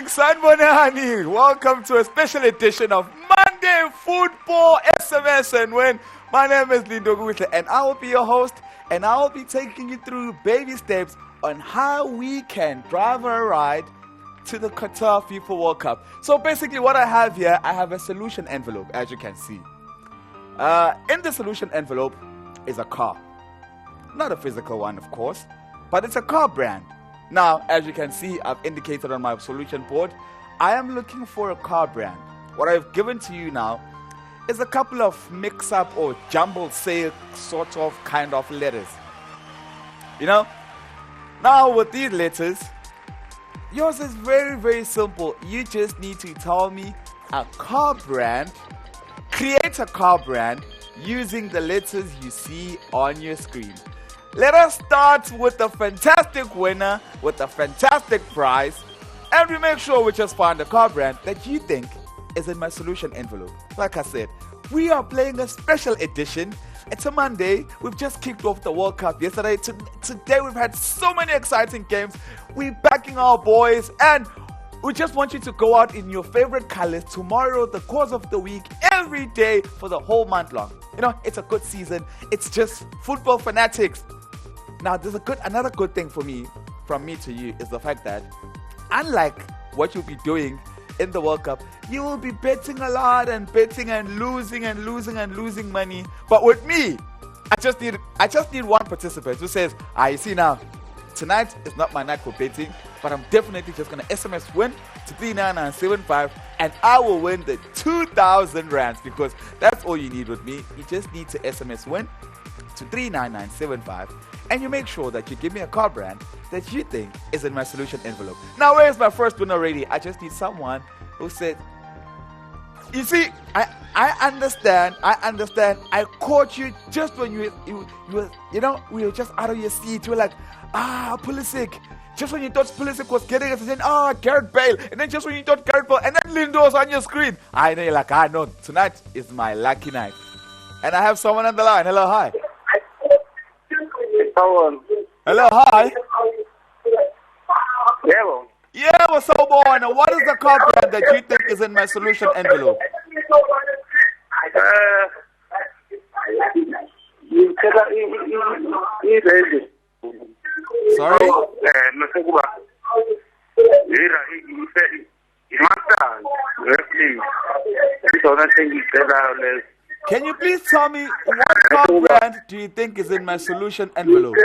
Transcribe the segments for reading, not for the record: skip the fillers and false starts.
Sanbonani. Welcome to a special edition of Monday Football SMS and Win. My name is Lindo Gutle and I will be your host, and I will be taking you through baby steps on how we can drive a ride to the Qatar FIFA World Cup. So basically what I have here, I have a solution envelope, as you can see. In the solution envelope is a car. Not a physical one, of course, but it's a car brand. Now, as you can see, I've indicated on my solution board, I am looking for a car brand. What I've given to you now is a couple of mix-up or jumbled say sort of kind of letters. You know? Now with these letters, yours is very, very simple. You just need to tell me a car brand, create a car brand using the letters you see on your screen. Let us start with the fantastic winner with a fantastic prize, and we make sure we just find a car brand that you think is in my solution envelope. Like I said, we are playing a special edition. It's a Monday. We've just kicked off the World Cup yesterday. Today we've had so many exciting games. We're backing our boys, and we just want you to go out in your favorite colors tomorrow, the course of the week, every day for the whole month long. You know, it's a good season. It's just football fanatics. Now, there's another good thing from me to you is the fact that unlike what you'll be doing in the World Cup, you will be betting a lot and betting and losing money. But with me, I just need one participant who says, you see now, tonight is not my night for betting, but I'm definitely just going to SMS win to 39975 and I will win the 2,000 rands, because that's all you need with me. You just need to SMS win to 39975 and you make sure that you give me a car brand that you think is in my solution envelope. Now, where's my first winner already? I just need someone who said, you see, I understand. I caught you just when you were just out of your seat. You were like, Pulisic. Just when you thought Pulisic was getting it, and then, Gareth Bale. And then just when you thought Gareth Bale, and then Lindo was on your screen. I know you're like, no, tonight is my lucky night. And I have someone on the line. Hello, hi. Hello, hi. Yeah, what's up, boy? Now, what is the car brand that you think is in my solution envelope? Sorry? Can you please tell me what car brand do you think is in my solution envelope?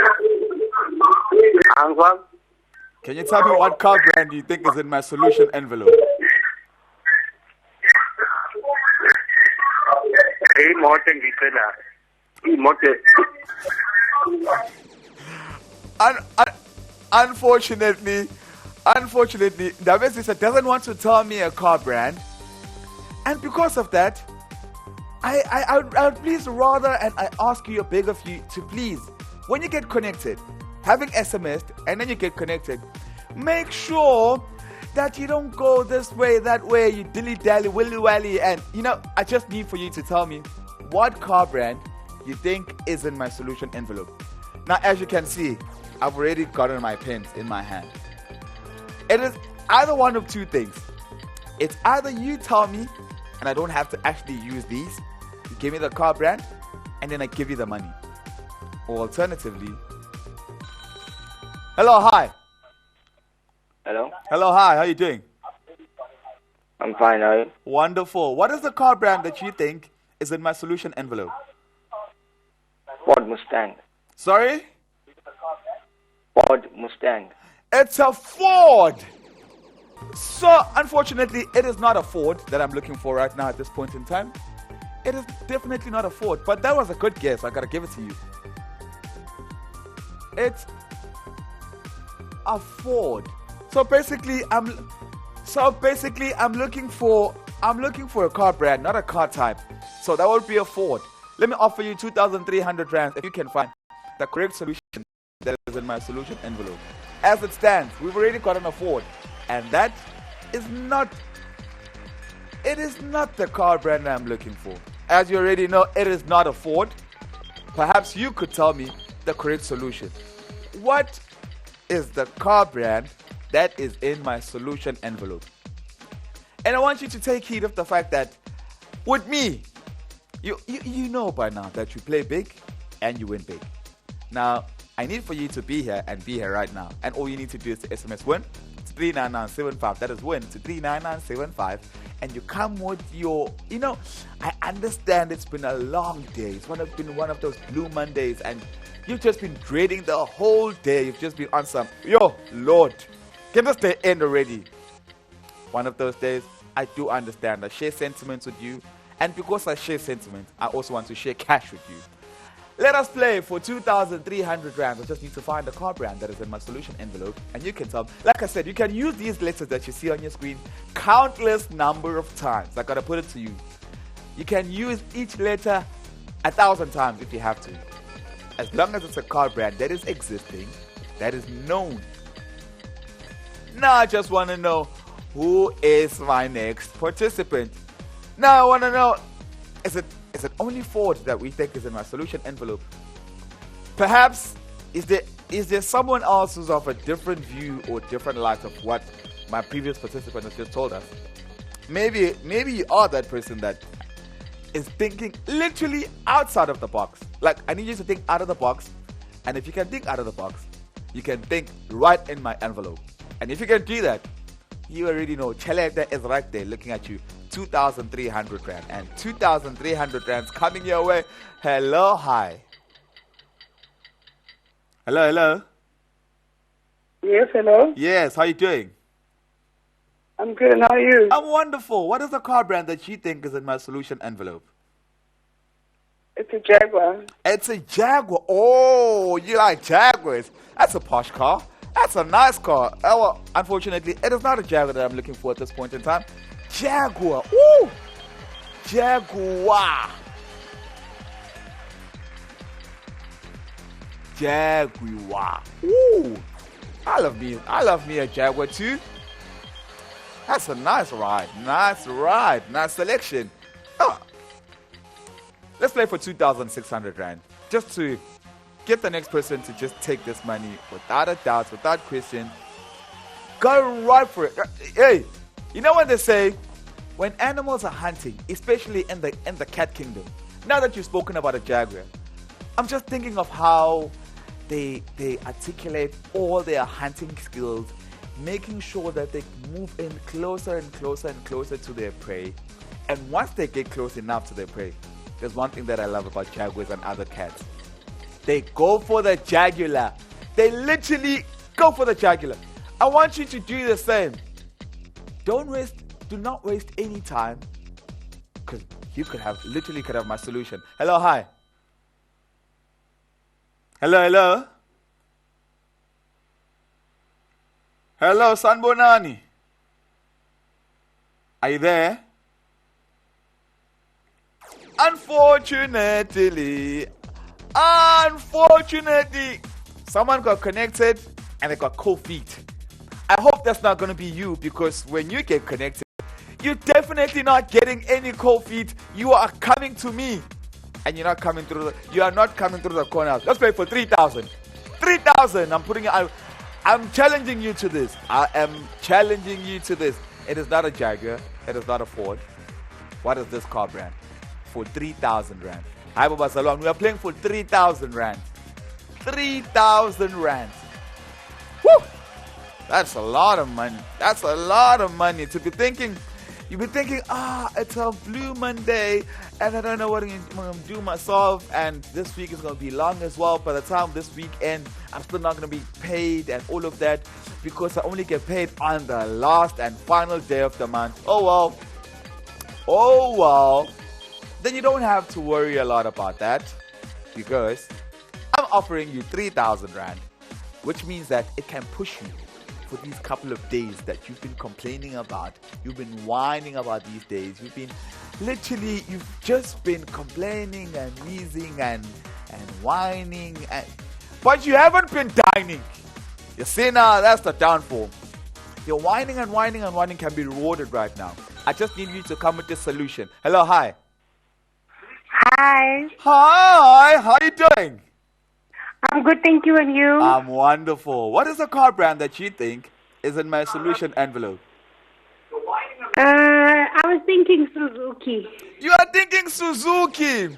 Can you tell me what car brand do you think is in my solution envelope? Unfortunately, the doesn't want to tell me a car brand, and because of that, I would please rather, and I ask you a beg of you to please, when you get connected, having SMS'd and then you get connected, make sure that you don't go this way, that way, you dilly-dally, willy-wally, and I just need for you to tell me what car brand you think is in my solution envelope. Now, as you can see, I've already gotten my pens in my hand. It is either one of two things. It's either you tell me, and I don't have to actually use these, you give me the car brand, and then I give you the money. Or alternatively, hello, hi. Hello? Hello, hi. How you doing? I'm fine, how are you? Wonderful. What is the car brand that you think is in my solution envelope? Ford Mustang. Sorry? Ford Mustang. It's a Ford. So, unfortunately, it is not a Ford that I'm looking for right now at this point in time. It is definitely not a Ford, but that was a good guess. I gotta give it to you. It's a Ford. So basically, I'm looking for a car brand, not a car type. So that would be a Ford. Let me offer you 2,300 rands if you can find the correct solution that is in my solution envelope. As it stands, we've already gotten a Ford, and that is not. It is not the car brand I'm looking for. As you already know, it is not a Ford. Perhaps you could tell me the correct solution. What is the car brand that is in my solution envelope. And I want you to take heed of the fact that with me, you know by now that you play big and you win big. Now, I need for you to be here and be here right now. And all you need to do is to SMS Win to 39975. That is Win to 39975. And you come with your, I understand it's been a long day. It's been one of those blue Mondays. And you've just been dreading the whole day. You've just been on some, Lord, get this day end already. One of those days, I do understand. I share sentiments with you. And because I share sentiments, I also want to share cash with you. Let us play for 2,300 rand. I just need to find the card brand that is in my solution envelope. And you can tell, like I said, you can use these letters that you see on your screen countless number of times. I gotta put it to you. You can use each letter 1,000 times if you have to. As long as it's a card brand that is existing, that is known. Now I just want to know, who is my next participant? Now I want to know, is it only Ford that we think is in my solution envelope? Perhaps, is there someone else who's of a different view or different light of what my previous participant has just told us? Maybe you are that person that is thinking literally outside of the box. Like, I need you to think out of the box. And if you can think out of the box, you can think right in my envelope. And if you can do that, you already know Chaleta is right there looking at you. 2,300 rand. And 2,300 rands coming your way. Hello, hi. Hello. Yes, hello. Yes, how you doing? I'm good, and how are you? I'm wonderful. What is the car brand that you think is in my solution envelope? It's a Jaguar. It's a Jaguar. Oh, you like Jaguars. That's a posh car. That's a nice car. Oh, well, unfortunately, it is not a Jaguar that I'm looking for at this point in time. Jaguar. Ooh. Jaguar. Jaguar. Ooh. I love me a Jaguar too. That's a nice ride. Nice selection. Oh. Let's play for 2,600 rand. Just to get the next person to just take this money without a doubt, without question. Go right for it. Hey, you know what they say? When animals are hunting, especially in the cat kingdom. Now that you've spoken about a Jaguar, I'm just thinking of how they articulate all their hunting skills, making sure that they move in closer and closer and closer to their prey. And once they get close enough to their prey, there's one thing that I love about Jaguars and other cats. They go for the jugular. They literally go for the jugular. I want you to do the same. Do not waste any time, because you could have my solution. Hello, hi. Hello. Hello, Sanbonani. Are you there? Unfortunately, someone got connected and they got cold feet. I hope that's not going to be you, because when you get connected, you're definitely not getting any cold feet. You are coming to me, and you are not coming through the corners. Let's play for 3,000. 3,000. I'm challenging you to this. I am challenging you to this. It is not a Jaguar. It is not a Ford. What is this car brand? For 3,000 rand. Hi, Baba Salon. We are playing for 3,000 rand. 3,000 rand. Woo! That's a lot of money. That's a lot of money to be thinking. You'll be thinking, it's a blue Monday, and I don't know what I'm going to do myself, and this week is going to be long as well. By the time this week ends, I'm still not going to be paid and all of that, because I only get paid on the last and final day of the month. Oh well. Then you don't have to worry a lot about that, because I'm offering you 3,000 rand, which means that it can push you for these couple of days that you've been complaining about. You've been whining about these days. You've just been complaining and wheezing and whining, but you haven't been dining. You see, now that's the downfall. Your whining can be rewarded right now. I just need you to come with this solution. Hello, hi. Hi. Hi, how are you doing? I'm good, thank you, and you? I'm wonderful. What is the car brand that you think is in my solution envelope? I was thinking Suzuki. You are thinking Suzuki.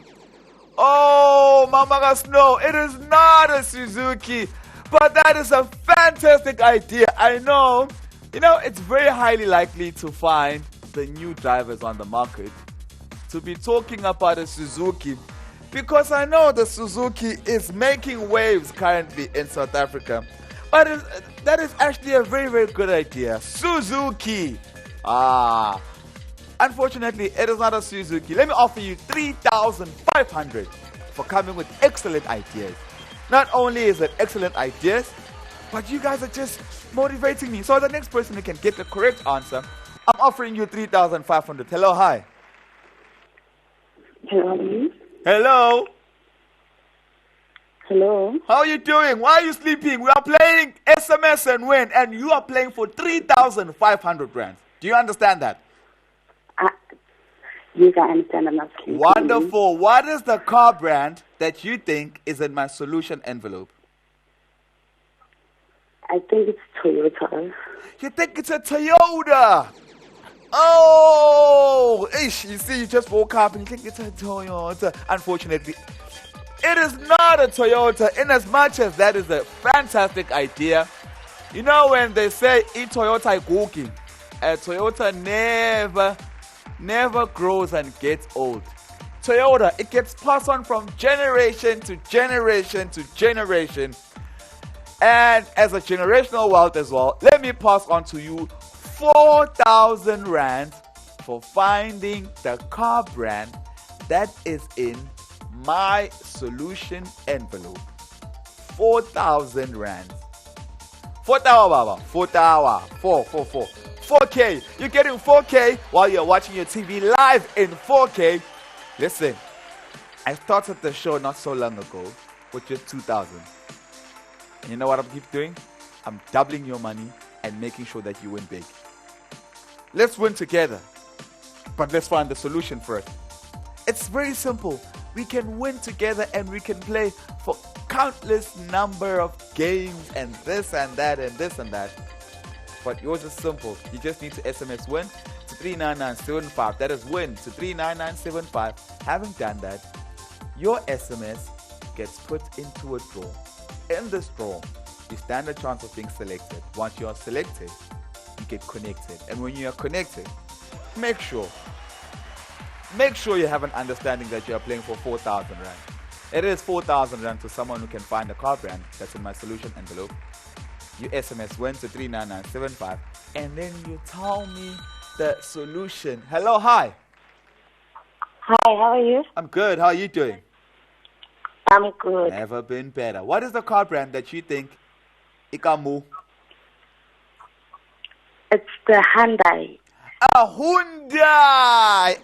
Oh, Mama Snow, it is not a Suzuki. But that is a fantastic idea. I know. You know, it's very highly likely to find the new drivers on the market to be talking about a Suzuki, because I know the Suzuki is making waves currently in South Africa. But that is actually a very, very good idea. Suzuki. Unfortunately, it is not a Suzuki. Let me offer you 3,500 for coming with excellent ideas. Not only is it excellent ideas, but you guys are just motivating me. So the next person who can get the correct answer, I'm offering you 3,500. Hello, hi. Hello. Hello. Hello. How are you doing? Why are you sleeping? We are playing SMS and Win, and you are playing for 3,500 rand. Do you understand that? Yes, I understand. I'm not sleeping. Wonderful. What is the car brand that you think is in my solution envelope? I think it's Toyota. You think it's a Toyota? Oh, ish, you see, you just woke up and you think it's a Toyota. Unfortunately, it is not a Toyota, in as much as that is a fantastic idea. You know when they say, "E Toyota igugi," a Toyota never grows and gets old. Toyota, it gets passed on from generation to generation to generation. And as a generational wealth as well, let me pass on to you 4,000 rand for finding the car brand that is in my solution envelope. 4,000 rand. 4,000, Baba. 4,000. 4K. You're getting 4K while you're watching your TV live in 4K. Listen, I started the show not so long ago with just 2,000. And you know what I'm keep doing? I'm doubling your money and making sure that you win big. Let's win together. But let's find the solution first. It's very simple. We can win together and we can play for countless number of games and this and that and this and that. But yours is simple. You just need to SMS Win to 39975. That is Win to 39975. Having done that, your SMS gets put into a draw. In this draw, you stand a chance of being selected. Once you are selected, you get connected. And when you are connected, make sure you have an understanding that you are playing for 4,000 rand. It is 4,000 rand to someone who can find a car brand that's in my solution envelope. You SMS Win to 39975, and then you tell me the solution. Hello, hi. Hi, how are you? I'm good. How are you doing? I'm good. Never been better. What is the car brand that you think ikamu? It's the Hyundai. A Hyundai.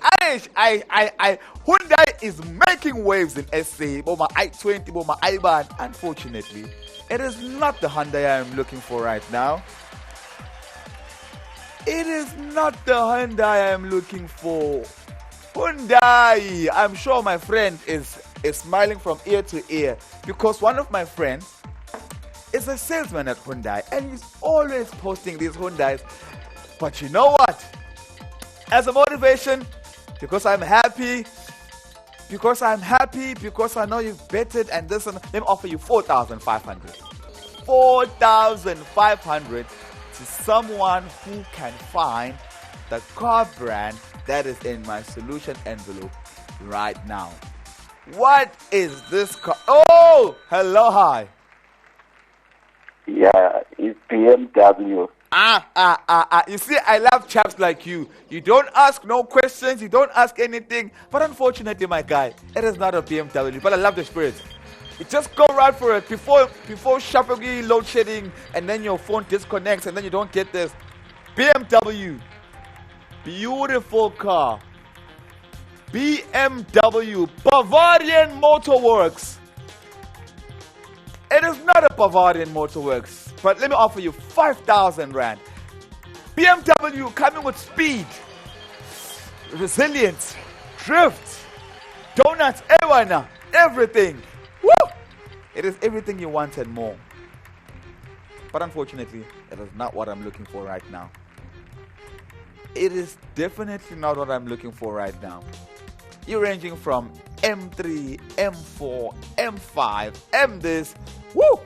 Hyundai is making waves in SA. Boma i20, Boma i-Ban. Unfortunately, it is not the Hyundai I am looking for right now. It is not the Hyundai I am looking for. Hyundai. I'm sure my friend is smiling from ear to ear, because one of my friends is a salesman at Hyundai and he's always posting these Hyundais. But you know what? As a motivation, because I'm happy, because I know you've betted and this, and let me offer you 4,500. 4,500 to someone who can find the car brand that is in my solution envelope right now. What is this car? Oh, hello, hi. Yeah, it's BMW. You see, I love chaps like you. You don't ask no questions, you don't ask anything. But unfortunately, my guy, it is not a BMW. But I love the spirit. You just go right for it before shopping, load shedding, and then your phone disconnects, and then you don't get this. BMW. Beautiful car. BMW. Bavarian Motorworks. It is not a Bavarian Motorworks, but let me offer you 5,000 rand. BMW coming with speed, resilience, drift, donuts, everything. Woo! It is everything you want and more. But unfortunately, It is not what I'm looking for right now. It is definitely not what I'm looking for right now. You're ranging from M3, M4, M5, M this. Woo!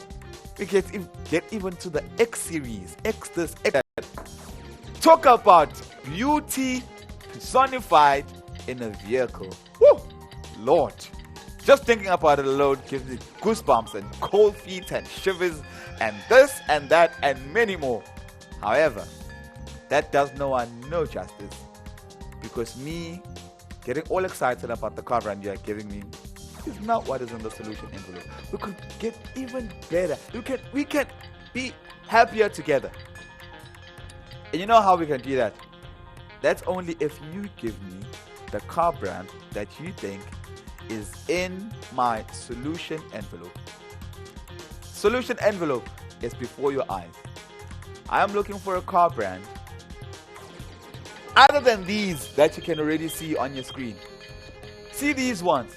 We get even to the X series, X this, X that. Talk about beauty personified in a vehicle. Woo! Lord. Just thinking about it alone gives me goosebumps and cold feet and shivers and this and that and many more. However, that does no one no justice, because me getting all excited about the car brand you are giving me is not what is in the solution envelope. We could get even better. We can be happier together. And you know how we can do that? That's only if you give me the car brand that you think is in my solution envelope. Solution envelope is before your eyes. I am looking for a car brand other than these that you can already see on your screen. See these ones.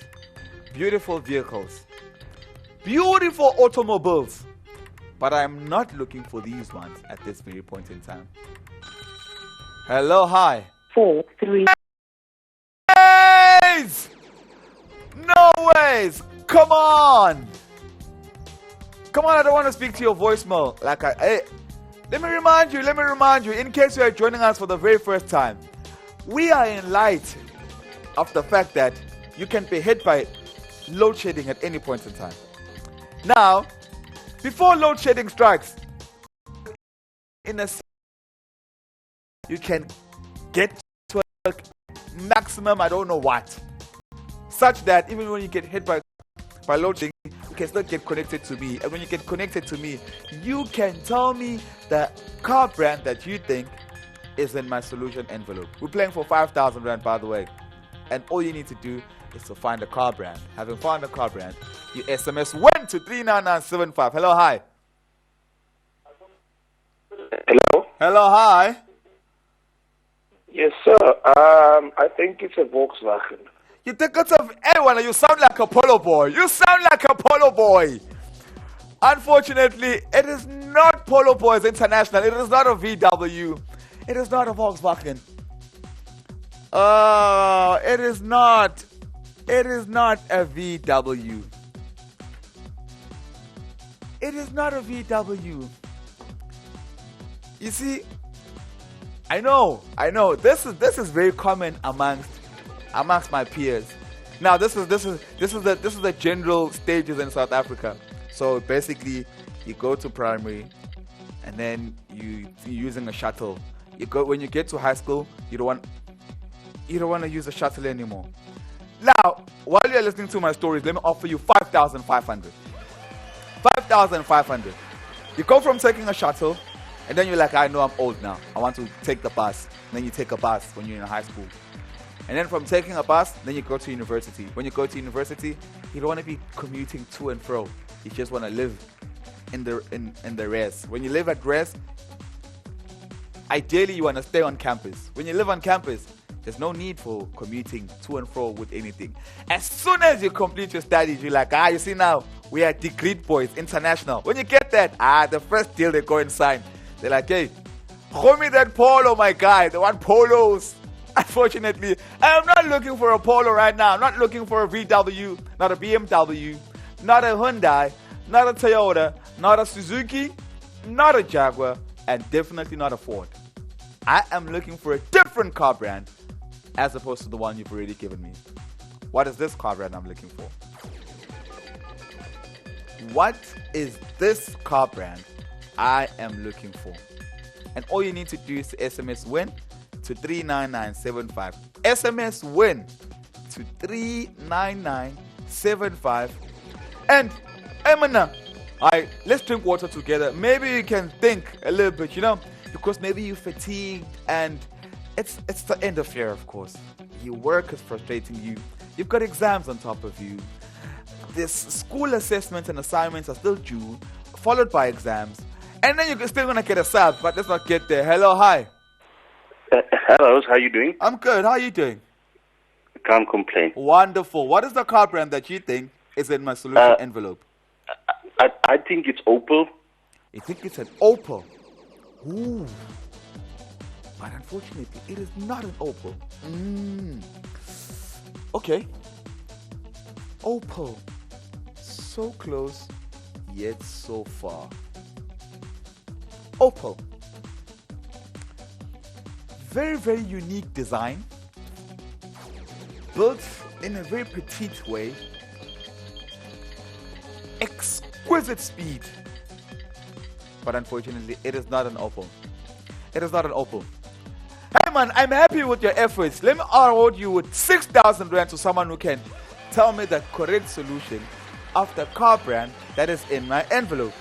Beautiful vehicles. Beautiful automobiles. But I'm not looking for these ones at this very point in time. Hello, hi. 4, 3. Ways! No ways! Come on! Come on, I don't want to speak to your voicemail. Let me remind you, in case you are joining us for the very first time, we are in light of the fact that you can be hit by load shedding at any point in time. Now, before load shedding strikes, you can get to a maximum, I don't know what, such that even when you get hit by load shedding, you can still get connected to me. And when you get connected to me, you can tell me the car brand that you think is in my solution envelope. We're playing for 5,000 Rand, by the way. And all you need to do is to find a car brand. Having found a car brand, you SMS Win to 39975. Hello, hi. Hello? Hello, hi. Yes, sir. I think it's a Volkswagen. You think it's of anyone? You sound like a polo boy. You sound like a polo boy. Unfortunately, it is not Polo Boys International. It is not a VW. It is not a Volkswagen. It is not. It is not a VW. It is not a VW. You see, I know. This is very common amongst my peers. Now, this is the general stages in South Africa. So basically, you go to primary, and then you're using a shuttle. When you get to high school, you don't want to use a shuttle anymore. Now, while you're listening to my stories, let me offer you 5,500. 5,500. You go from taking a shuttle, and then you're like, I know I'm old now. I want to take the bus. And then you take a bus when you're in high school. And then from taking a bus, then you go to university. When you go to university, you don't want to be commuting to and fro. You just want to live in the res. When you live at res, ideally you want to stay on campus. When you live on campus, there's no need for commuting to and fro with anything. As soon as you complete your studies, you're like, you see now, we are degree boys, international. When you get that, the first deal they go and sign, they're like, hey, show me that polo, my guy. They want polos. Unfortunately, I am not looking for a polo right now. I'm not looking for a VW, not a BMW, not a Hyundai, not a Toyota, not a Suzuki, not a Jaguar, and definitely not a Ford. I am looking for a different car brand as opposed to the one you've already given me. What is this car brand I'm looking for? What is this car brand I am looking for? And all you need to do is to SMS Win to 39975. SMS Win to 39975. And Emina, let's drink water together. Maybe you can think a little bit, because maybe you're fatigued and it's the end of year, of course. Your work is frustrating you. You've got exams on top of you. This school assessments and assignments are still due, followed by exams. And then you're still going to get a sub, but let's not get there. Hello, hi. Hello, how you doing? I'm good. How are you doing? Can't complain. Wonderful. What is the car brand that you think is in my solution envelope? I think it's Opel. You think it's an Opel? Ooh. But unfortunately, it is not an Opal. Okay. Opal. So close, yet so far. Opal. Very, very unique design. Built in a very petite way. Exquisite speed. But unfortunately, it is not an Opal. It is not an Opal. Hey man, I'm happy with your efforts. Let me award you with 6,000 rand to someone who can tell me the correct solution of the car brand that is in my envelope.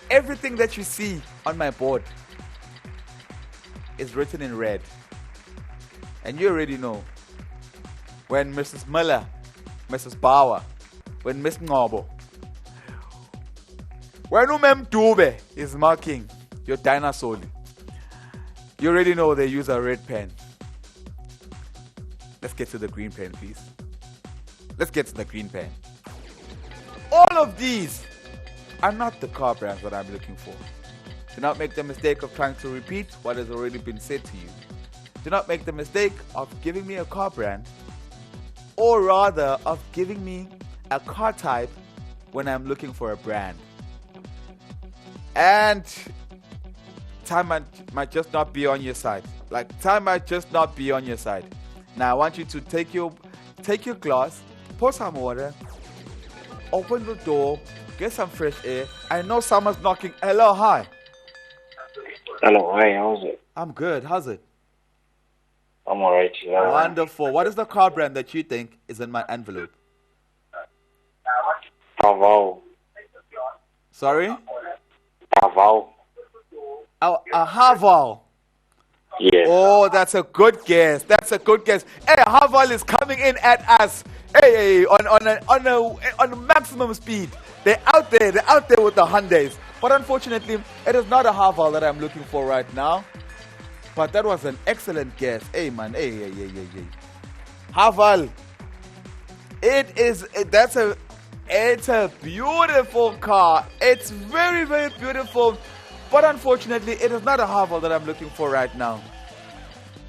Everything that you see on my board is written in red. And you already know. When Mrs. Miller, Mrs. Bauer, when Miss Ngobo, when Umem Dube is marking your dinosaur, you already know they use a red pen. Let's get to the green pen, please. Let's get to the green pen. All of these are not the car brands that I'm looking for. Do not make the mistake of trying to repeat what has already been said to you. Do not make the mistake of giving me a car brand, or rather of giving me a car type when I'm looking for a brand. And time might just not be on your side. Like, time might just not be on your side. Now I want you to take your glass, pour some water, open the door, get some fresh air. I know someone's knocking. Hello, hi. Hello, hi, how's it? I'm good. How's it? I'm alright. Yeah. Wonderful. What is the car brand that you think is in my envelope? Davao. Sorry? Davao. A Haval. Yes. Oh, that's a good guess. That's a good guess. Hey, Haval is coming in at us. Hey, on a maximum speed. They're out there with the Hyundais. But unfortunately, it is not a Haval that I'm looking for right now. But that was an excellent guess. Hey, man. Hey. Haval. It's a beautiful car. It's very, very beautiful. But unfortunately, it is not a Haval that I'm looking for right now.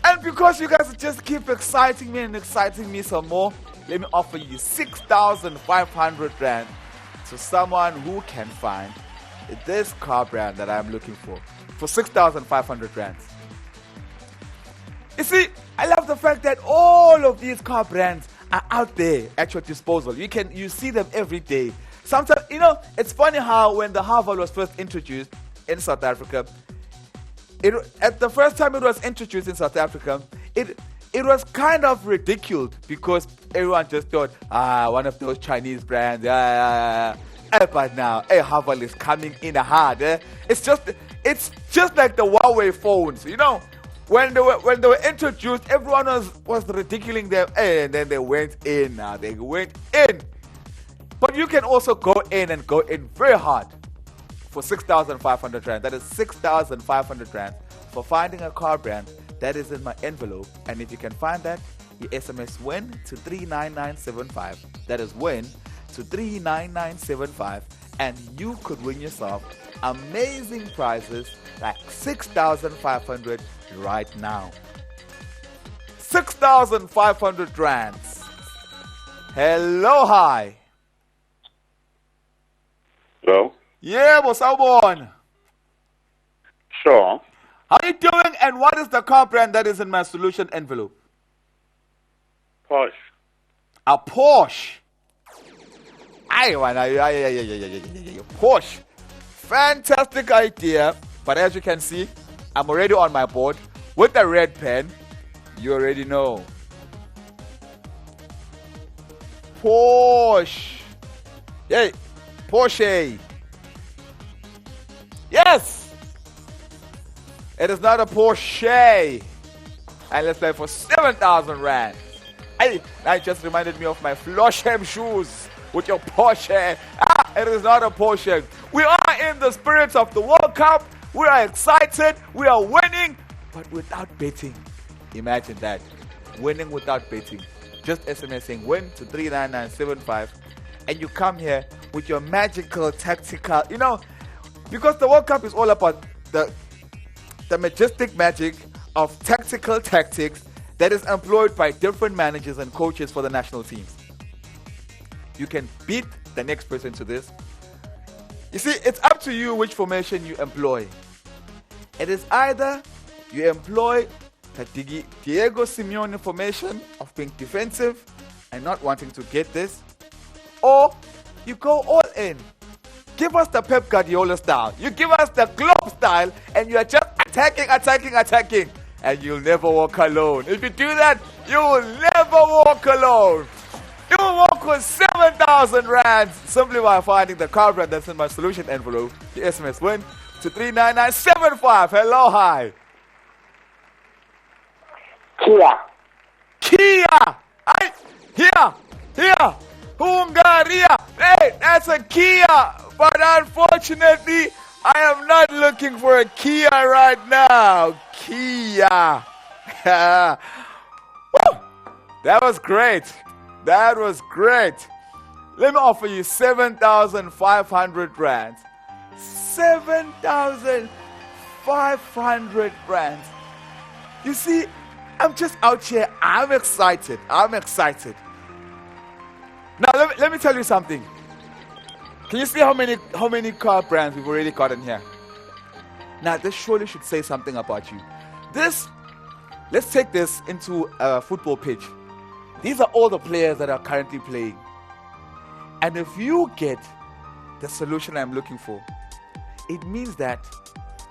And because you guys just keep exciting me some more, let me offer you 6,500 rand to someone who can find this car brand that I'm looking for 6,500 rand. You see, I love the fact that all of these car brands are out there at your disposal. You see them every day. Sometimes, it's funny how when the Haval was first introduced in South Africa, at the first time it was introduced in South Africa, it was kind of ridiculed because everyone just thought, one of those Chinese brands. But now, Haval is coming in hard. It's just like the Huawei phones, When they were introduced, everyone was ridiculing them, and then they went in. They went in. But you can also go in very hard for 6,500 rand. That is 6,500 rand for finding a car brand that is in my envelope. And if you can find that, you SMS WIN to 39975. That is WIN to 39975, and you could win yourself amazing prizes like 6,500 right now. 6,500 rands. Hello, hi. Hello? Yeah, what's up, on? Sure. How you doing? And what is the car brand that is in my solution envelope? Porsche. A Porsche. Porsche. Fantastic idea. But as you can see, I'm already on my board with the red pen. You already know. Porsche. Yay. Porsche. Yes. It is not a Porsche. And let's play for 7,000 rand. That just reminded me of my Floshem shoes with your Porsche. It is not a Porsche. We are in the spirit of the World Cup. We are excited. We are winning, but without betting. Imagine that. Winning without betting. Just SMSing WIN to 39975. And you come here with your magical tactical. Because the World Cup is all about the majestic magic of tactical tactics that is employed by different managers and coaches for the national teams. You can beat the next person to this. You see, it's up to you which formation you employ. It is either you employ the Diego Simeone formation of being defensive and not wanting to get this, or you go all in. Give us the Pep Guardiola style. You give us the Klopp style, and you are just attacking, and you'll never walk alone. If you do that, you will never walk alone. You will walk with 7,000 rands simply by finding the car brand that's in my solution envelope. The SMS Win to 39975. Hello, hi. Kia. Here. Hungaria. Hey, that's a Kia. But unfortunately, I am not looking for a Kia right now. Kia. Woo! That was great. Let me offer you 7,500 rands. 7,500 rands. You see, I'm just out here. I'm excited. Now, let me tell you something. Can you see how many car brands we've already got in here? Now, this surely should say something about you. Let's take this into a football pitch. These are all the players that are currently playing. And if you get the solution I'm looking for, it means that,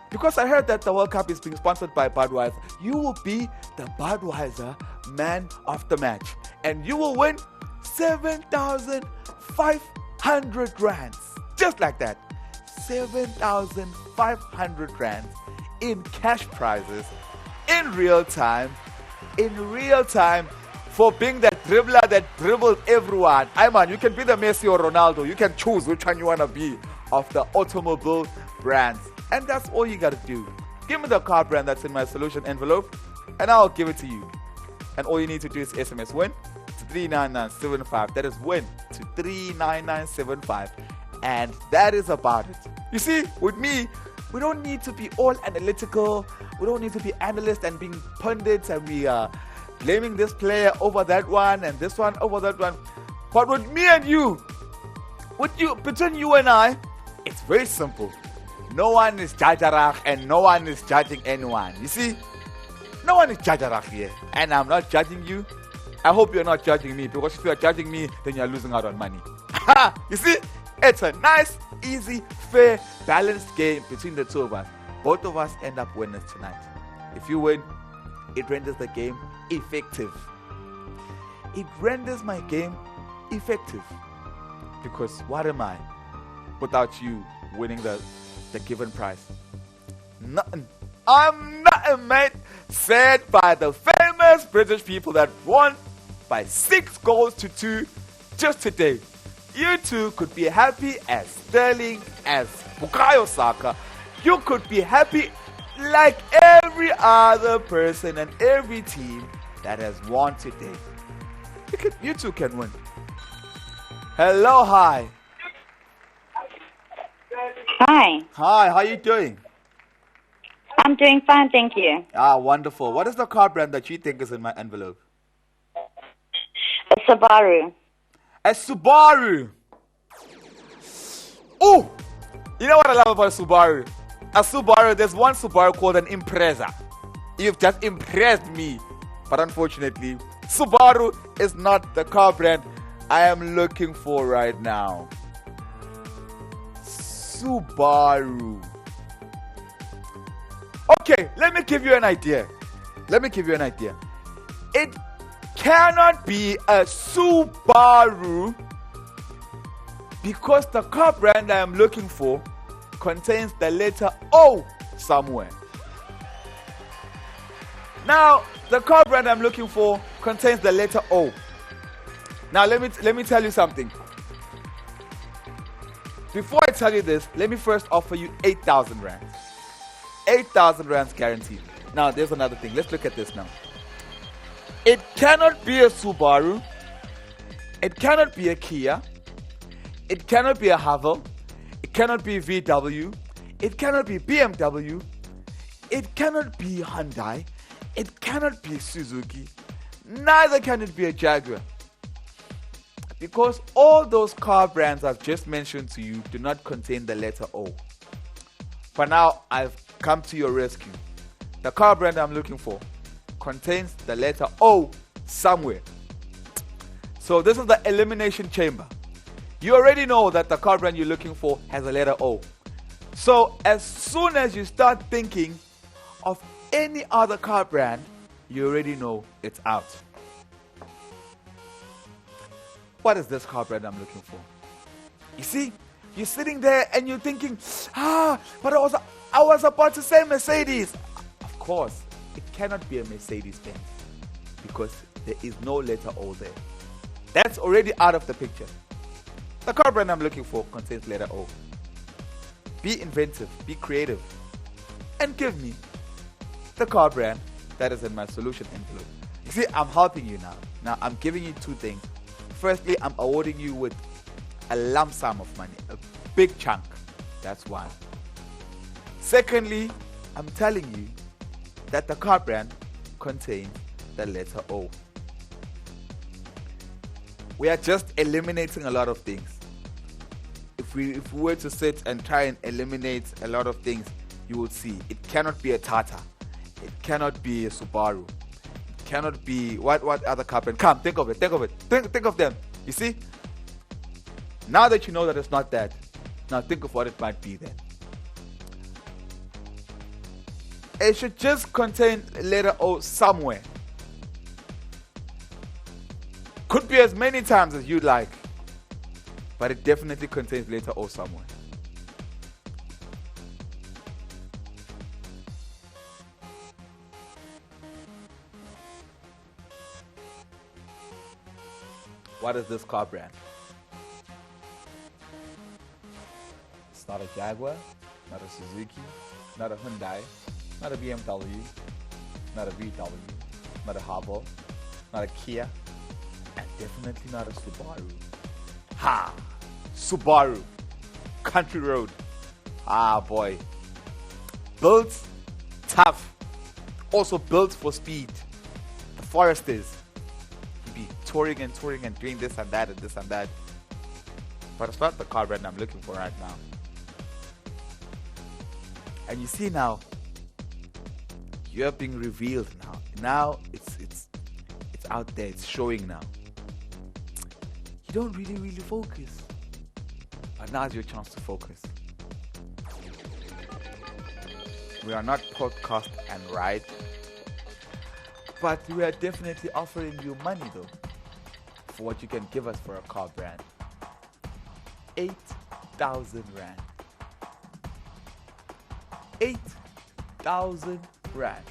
because I heard that the World Cup is being sponsored by Budweiser, you will be the Budweiser man of the match. And you will win 7,500 rands. Just like that. 7,500 rands in cash prizes, in real time, for being that dribbler that dribbles everyone. You can be the Messi or Ronaldo. You can choose which one you want to be of the automobile brands. And that's all you got to do. Give me the car brand that's in my solution envelope, and I'll give it to you. And all you need to do is SMS Win to 39975. That is Win to 39975. And that is about it. You see, with me, we don't need to be all analytical. We don't need to be analysts and being pundits and we are blaming this player over that one and this one over that one. But with me and you, between you and I, it's very simple. No one is jajarach and no one is judging anyone. You see, no one is jajarach here. And I'm not judging you. I hope you're not judging me, because if you're judging me, then you're losing out on money. You see, it's a nice, easy, fair, balanced game between the two of us. Both of us end up winners tonight. If you win, it renders the game effective. It renders my game effective. Because what am I without you winning the given prize? Nothing. I'm nothing, mate. Said by the famous British people that won by 6 goals to 2 just today. You two could be happy as Sterling, as Bukayo Saka. You could be happy like every other person and every team that has won today. You two can win. Hello, hi. Hi. Hi, how you doing? I'm doing fine, thank you. Wonderful. What is the car brand that you think is in my envelope? A Subaru. A Subaru. Oh, you know what I love about a Subaru? A Subaru, there's one Subaru called an Impreza. You've just impressed me. But unfortunately, Subaru is not the car brand I am looking for right now. Subaru. Okay, let me give you an idea. It cannot be a Subaru because the car brand I am looking for contains the letter O somewhere. Now, the car brand I'm looking for contains the letter O. Now, let me tell you something. Before I tell you this, let me first offer you 8,000 rands. 8,000 rands guaranteed. Now, there's another thing. Let's look at this now. It cannot be a Subaru. It cannot be a Kia. It cannot be a Havel. It cannot be VW. It cannot be BMW. It cannot be Hyundai. It cannot be Suzuki. Neither can it be a Jaguar. Because all those car brands I've just mentioned to you do not contain the letter O. For now, I've come to your rescue. The car brand I'm looking for contains the letter O somewhere. So this is the elimination chamber. You already know that the car brand you're looking for has a letter O. So as soon as you start thinking of any other car brand, you already know it's out. What is this car brand I'm looking for? You see, you're sitting there and you're thinking, but I was about to say Mercedes. Of course, it cannot be a Mercedes-Benz because there is no letter O there. That's already out of the picture. The car brand I'm looking for contains letter O. Be inventive, be creative, and give me the car brand that is in my solution envelope. You see, I'm helping you now. Now, I'm giving you two things. Firstly, I'm awarding you with a lump sum of money, a big chunk. That's one. Secondly, I'm telling you that the car brand contains the letter O. We are just eliminating a lot of things. If we were to sit and try and eliminate a lot of things, you will see it cannot be a Tata. It cannot be a Subaru. It cannot be what other car brand? Come, think of it. Think of them. You see? Now that you know that it's not that, now think of what it might be then. It should just contain letter O somewhere. Could be as many times as you'd like, but it definitely contains letter O somewhere. What is this car brand? It's not a Jaguar, not a Suzuki, not a Hyundai, not a BMW, not a VW, not a Volvo, not a Kia, and definitely not a Subaru. Ha! Subaru. Country road. Boy. Built tough. Also built for speed. The Foresters. You be touring and doing this and that and this and that. But it's not the car brand I'm looking for right now. And you see now, you're being revealed now. Now it's out there. It's showing now. You don't really focus. But now's your chance to focus. We are not podcast and ride. But we are definitely offering you money though. For what you can give us for a car brand. 8,000 Rand. 8,000 Rand.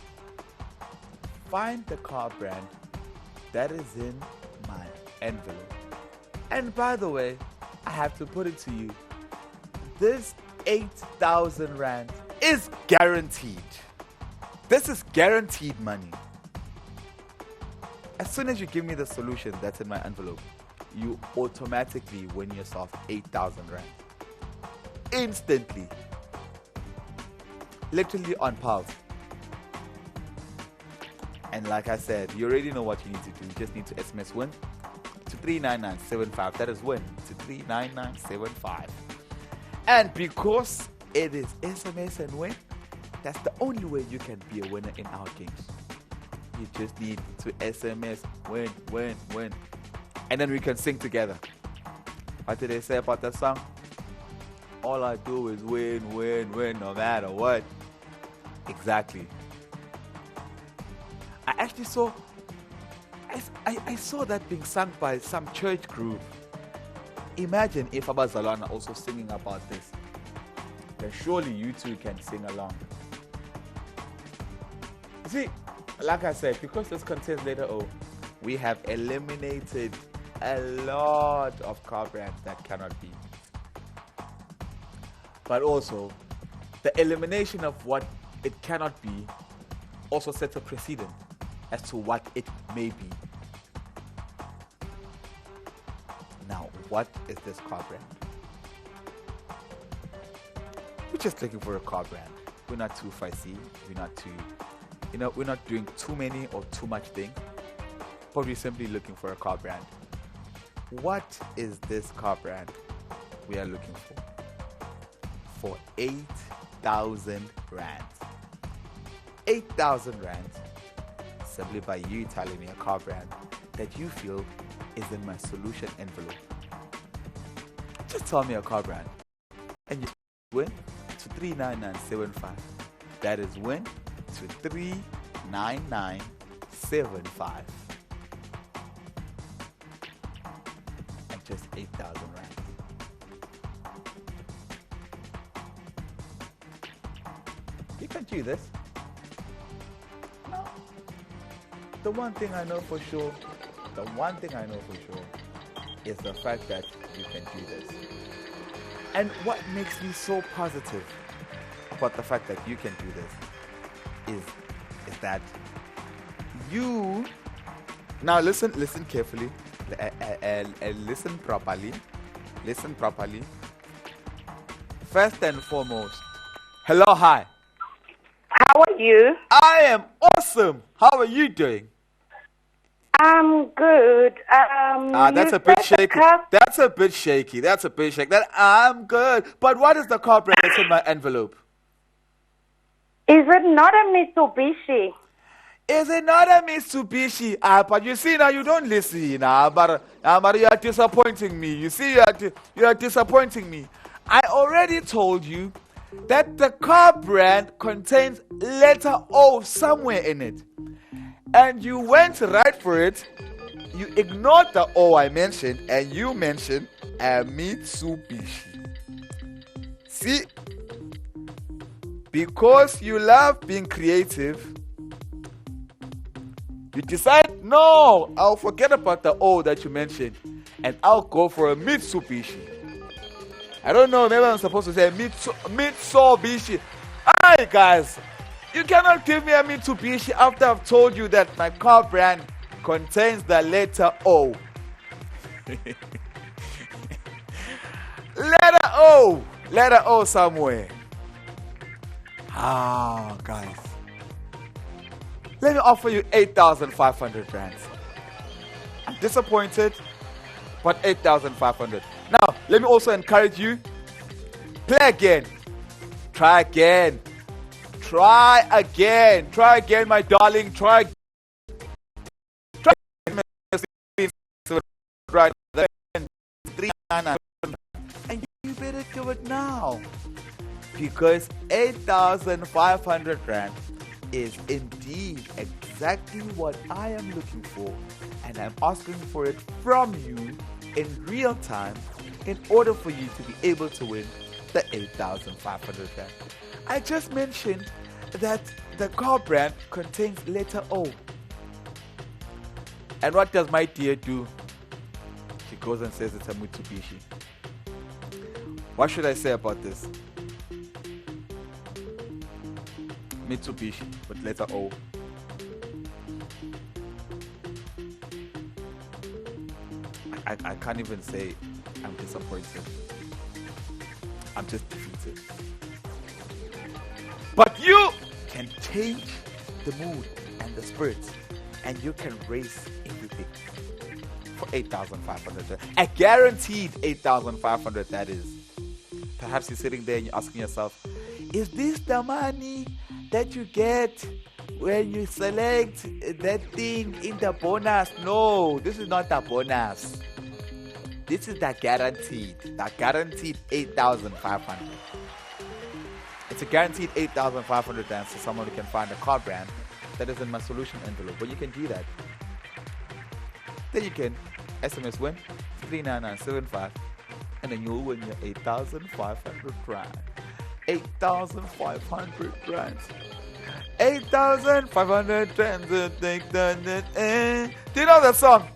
Find the car brand that is in my envelope. And by the way, I have to put it to you, this 8,000 Rand is guaranteed. This is guaranteed money. As soon as you give me the solution that's in my envelope, you automatically win yourself 8,000 Rand. Instantly. Literally on pulse. And like I said, you already know what you need to do. You just need to SMS Win to 39975. That is Win to 39975. And because it is SMS and Win, that's the only way you can be a winner in our games. You just need to SMS Win. And then we can sing together. What did they say about that song? All I do is win, no matter what. Exactly. I actually saw I saw that being sung by some church group. Imagine if Abazalana also singing about this. Then surely you too can sing along. See, like I said, because this contains letter O, we have eliminated a lot of car brands that cannot be. But also, the elimination of what it cannot be also sets a precedent as to what it may be. Now, what is this car brand? just looking for a car brand. We're not too fussy. We're not too, we're not doing too many or too much thing. But we're simply looking for a car brand. What is this car brand we are looking for 8,000 rands? 8,000 rands simply by you telling me a car brand that you feel is in my solution envelope. Just tell me a car brand and you win to 39975. That is win to 39975. And just 8,000 rands. You can do this. No. The one thing I know for sure is the fact that you can do this. And what makes me so positive about the fact that you can do this is that you now listen carefully and listen properly. First and foremost, hello, hi. How are you? I am awesome. How are you doing? I'm good. That's a bit shaky. That's a bit shaky. That I'm good. But what is the car brand that's in my envelope? Is it not a Mitsubishi? Is it not a Mitsubishi? But you see now, you don't listen. But you are disappointing me. You see, you are disappointing me. I already told you that the car brand contains letter O somewhere in it. And you went right for it. You ignored the O I mentioned, and you mentioned a Mitsubishi. See, because you love being creative, you decide, no, I'll forget about the O that you mentioned, and I'll go for a Mitsubishi. I don't know, maybe I'm supposed to say Mitsubishi. Alright, guys. You cannot give me a Mitsubishi after I've told you that my car brand contains the letter O. Letter O somewhere. Guys. Let me offer you 8,500 rands. I'm disappointed, but 8,500. Now, let me also encourage you. Play again. Try again. Try again, my darling. Try again. And you better do it now. Because 8,500 rand is indeed exactly what I am looking for. And I'm asking for it from you in real time in order for you to be able to win the 8,500 rand. I just mentioned that the car brand contains letter O. And what does my dear do? She goes and says it's a Mitsubishi. What should I say about this? Mitsubishi with letter O. I can't even say I'm disappointed. I'm just defeated. But you can change the mood and the spirit, and you can raise everything for 8,500. A guaranteed 8,500, that is. Perhaps you're sitting there and you're asking yourself, is this the money that you get when you select that thing in the bonus? No, this is not the bonus. This is the guaranteed 8,500. It's a guaranteed 8,500 rands to someone who can find a car brand that is in my solution envelope. But you can do that. Then you can SMS Win 39975, and then you'll win your 8,500 rand. 8,500 rands. 8,500 rands. Do you know that song?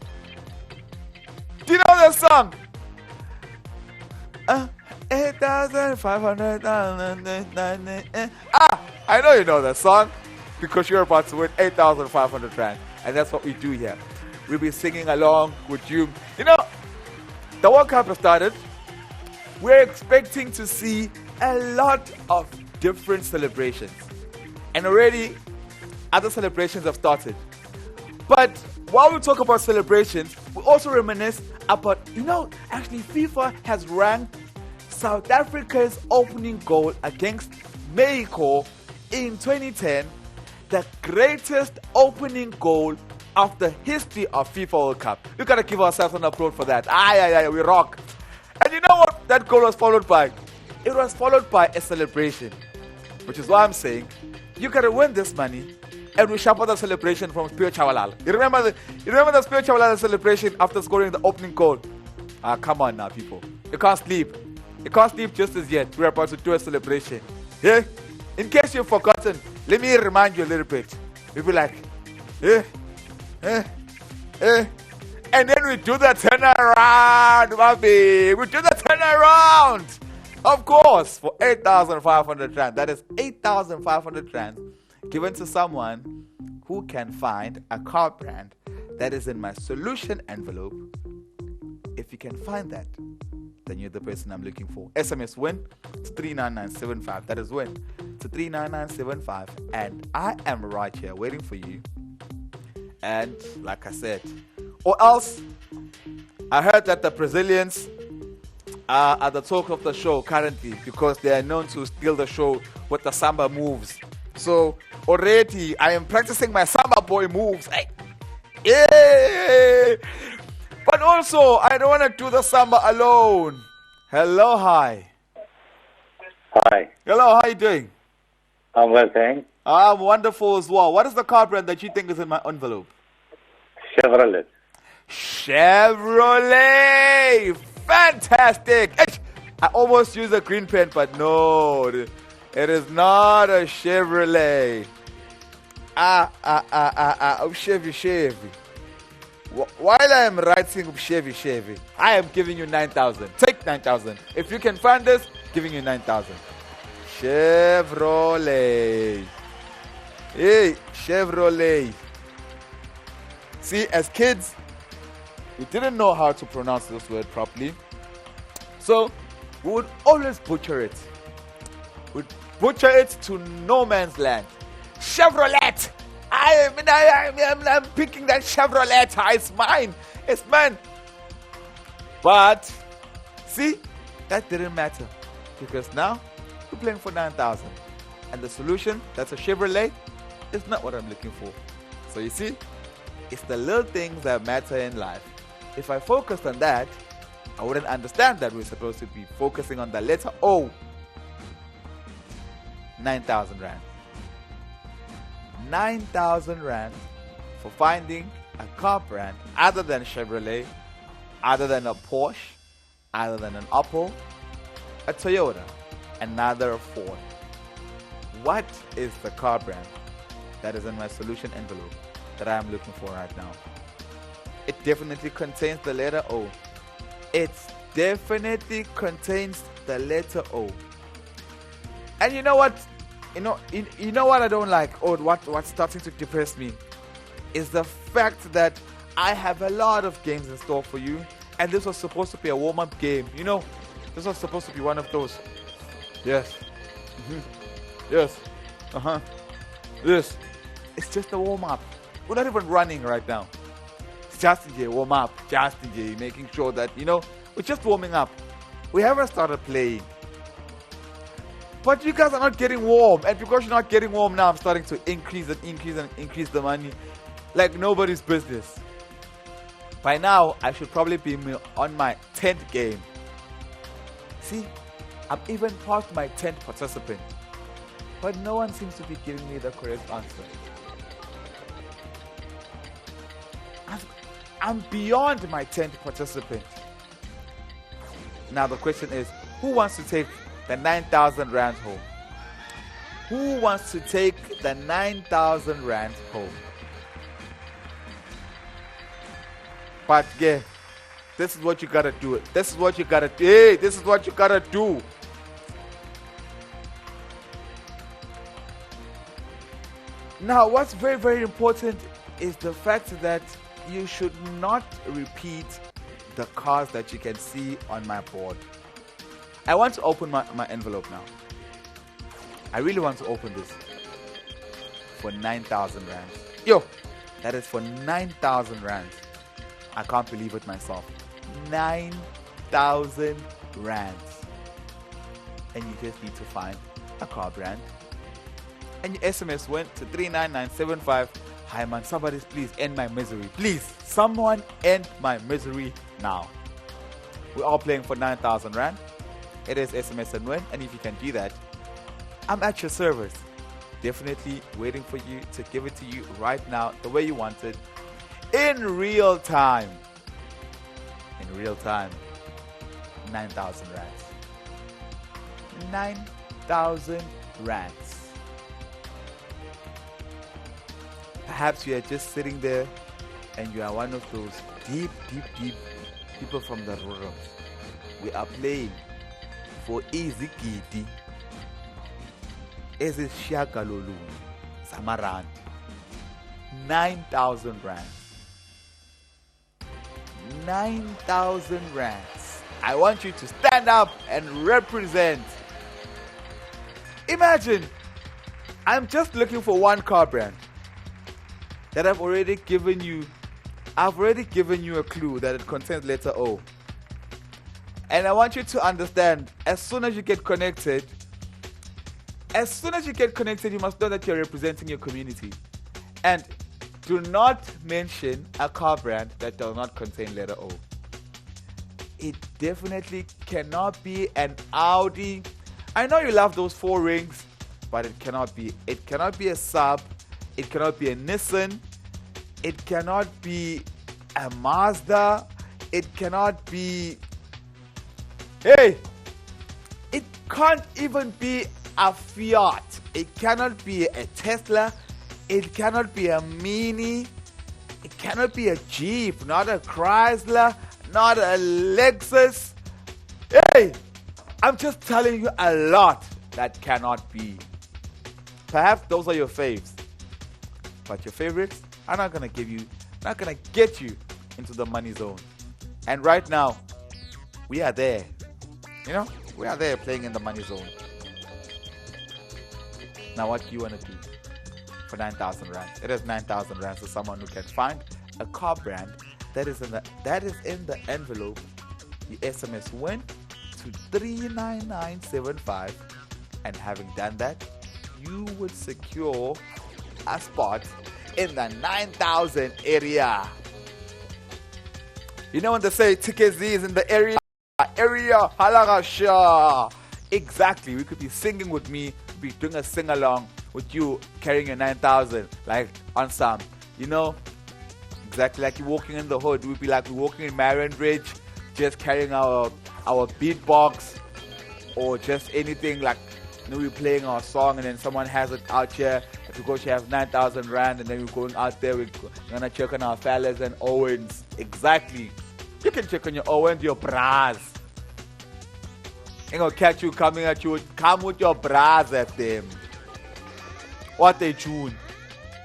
8,500. I know you know that song because you're about to win 8,500 rand, and that's what we do here. We'll be singing along with you. You know, the World Cup has started. We're expecting to see a lot of different celebrations. And already other celebrations have started. But while we talk about celebrations, we also reminisce about, actually FIFA has ranked South Africa's opening goal against Mexico in 2010 the greatest opening goal of the history of FIFA World Cup. We gotta give ourselves an applause for that. We rock. And you know what that goal was followed by? It was followed by a celebration, which is why I'm saying you gotta win this money, and we sharpen the celebration from Spio Chawalala. You remember the Spio Chawalala celebration after scoring the opening goal? Come on now, people. You can't sleep. You can't sleep just as yet. We're about to do a celebration. Yeah? In case you've forgotten, let me remind you a little bit. We'll be like, and then we do the turnaround, baby. We do the turnaround. Of course, for 8,500 rand. That is 8,500 rand given to someone who can find a car brand that is in my solution envelope. If you can find that, then you're the person I'm looking for. SMS Win to 39975. That is Win to 39975. And I am right here waiting for you. And like I said, or else, I heard that the Brazilians are at the talk of the show currently because they are known to steal the show with the samba moves. So already I am practicing my samba boy moves. Hey. Yeah. But also, I don't want to do the samba alone. Hello, hi. Hi. Hello, how you doing? I'm well, thanks. I'm wonderful as well. What is the car brand that you think is in my envelope? Chevrolet. Chevrolet! Fantastic! I almost used a green pen, but no, it is not a Chevrolet. Chevy. While I am writing Chevy, I am giving you 9,000. Take 9,000. If you can find this, giving you 9,000. Chevrolet. Hey, Chevrolet. See, as kids, we didn't know how to pronounce this word properly. So, we would always butcher it. We'd butcher it to no man's land. Chevrolet! I'm picking that Chevrolet. It's mine. It's mine. But, see, that didn't matter. Because now, we're playing for 9,000. And the solution, that's a Chevrolet, is not what I'm looking for. So you see, it's the little things that matter in life. If I focused on that, I wouldn't understand that we're supposed to be focusing on the letter O. 9,000 rand. 9,000 rand for finding a car brand other than Chevrolet, other than a Porsche, other than an Opel, a Toyota, another Ford. What is the car brand that is in my solution envelope that I am looking for right now? It definitely contains the letter O. It definitely contains the letter O. And you know what? You know what I don't like, or what's starting to depress me, is the fact that I have a lot of games in store for you, and this was supposed to be a warm-up game. This was supposed to be one of those. Yes. Yes. Yes. It's just a warm-up. We're not even running right now. It's just a warm-up. Just making sure that, we're just warming up. We haven't started playing. But you guys are not getting warm. And because you're not getting warm now, I'm starting to increase the money like nobody's business. By now, I should probably be on my 10th game. See, I'm even past my 10th participant. But no one seems to be giving me the correct answer. I'm beyond my 10th participant. Now the question is, who wants to take the 9,000 rand home? Who wants to take the 9,000 rand home? But yeah, this is what you gotta do. This is what you gotta do. Hey, this is what you gotta do. Now, what's very, very important is the fact that you should not repeat the cars that you can see on my board. I want to open my envelope now. I really want to open this for 9,000 rands. Yo, that is for 9,000 rands. I can't believe it myself. 9,000 rands. And you just need to find a car brand. And your SMS went to 39975. Hi man, somebody please end my misery. Please, someone end my misery now. We're all playing for 9,000 rand. It is SMS and Win. And if you can do that, I'm at your service. Definitely waiting for you to give it to you right now, the way you want it, in real time. In real time. 9,000 rands. 9,000 rands. Perhaps you are just sitting there and you are one of those deep people from the rural. We are playing for easy kitty. Is it Shakalolu Samaran? 9,000 rands. 9,000 rands. I want you to stand up and represent. Imagine, I'm just looking for one car brand that I've already given you. I've already given you a clue that it contains letter O. And I want you to understand, as soon as you get connected, you must know that you're representing your community. And do not mention a car brand that does not contain letter O. It definitely cannot be an Audi. I know you love those 4 rings, but it cannot be. It cannot be a Saab. It cannot be a Nissan. It cannot be a Mazda. It cannot be... Hey! It can't even be a Fiat. It cannot be a Tesla. It cannot be a Mini. It cannot be a Jeep. Not a Chrysler. Not a Lexus. Hey! I'm just telling you a lot that cannot be. Perhaps those are your faves. But your favorites are not going to get you into the money zone. And right now, we are there. You know, we are there playing in the money zone. Now what do you want to do for 9,000 rands? It is 9,000 rands to someone who can find a car brand that is in the envelope. You SMS Win to 39975, and having done that, you would secure a spot in the 9,000 area. You know when they say TKZ is in the area halagasha. Exactly. We could be singing with me, be doing a sing along with you, carrying your 9,000 like on some, you know, exactly like you're walking in the hood. We'd be like we're walking in Marion Ridge, just carrying our beatbox or just anything, like, you know, we're playing our song and then someone has it out here. If we go, she has 9,000 rand, and then we're going out there, we're gonna check on our fellas and Owens. Exactly. You can check on your Owens, your bras. Ain't gonna catch you coming at you. Come with your bras at them. What they tune?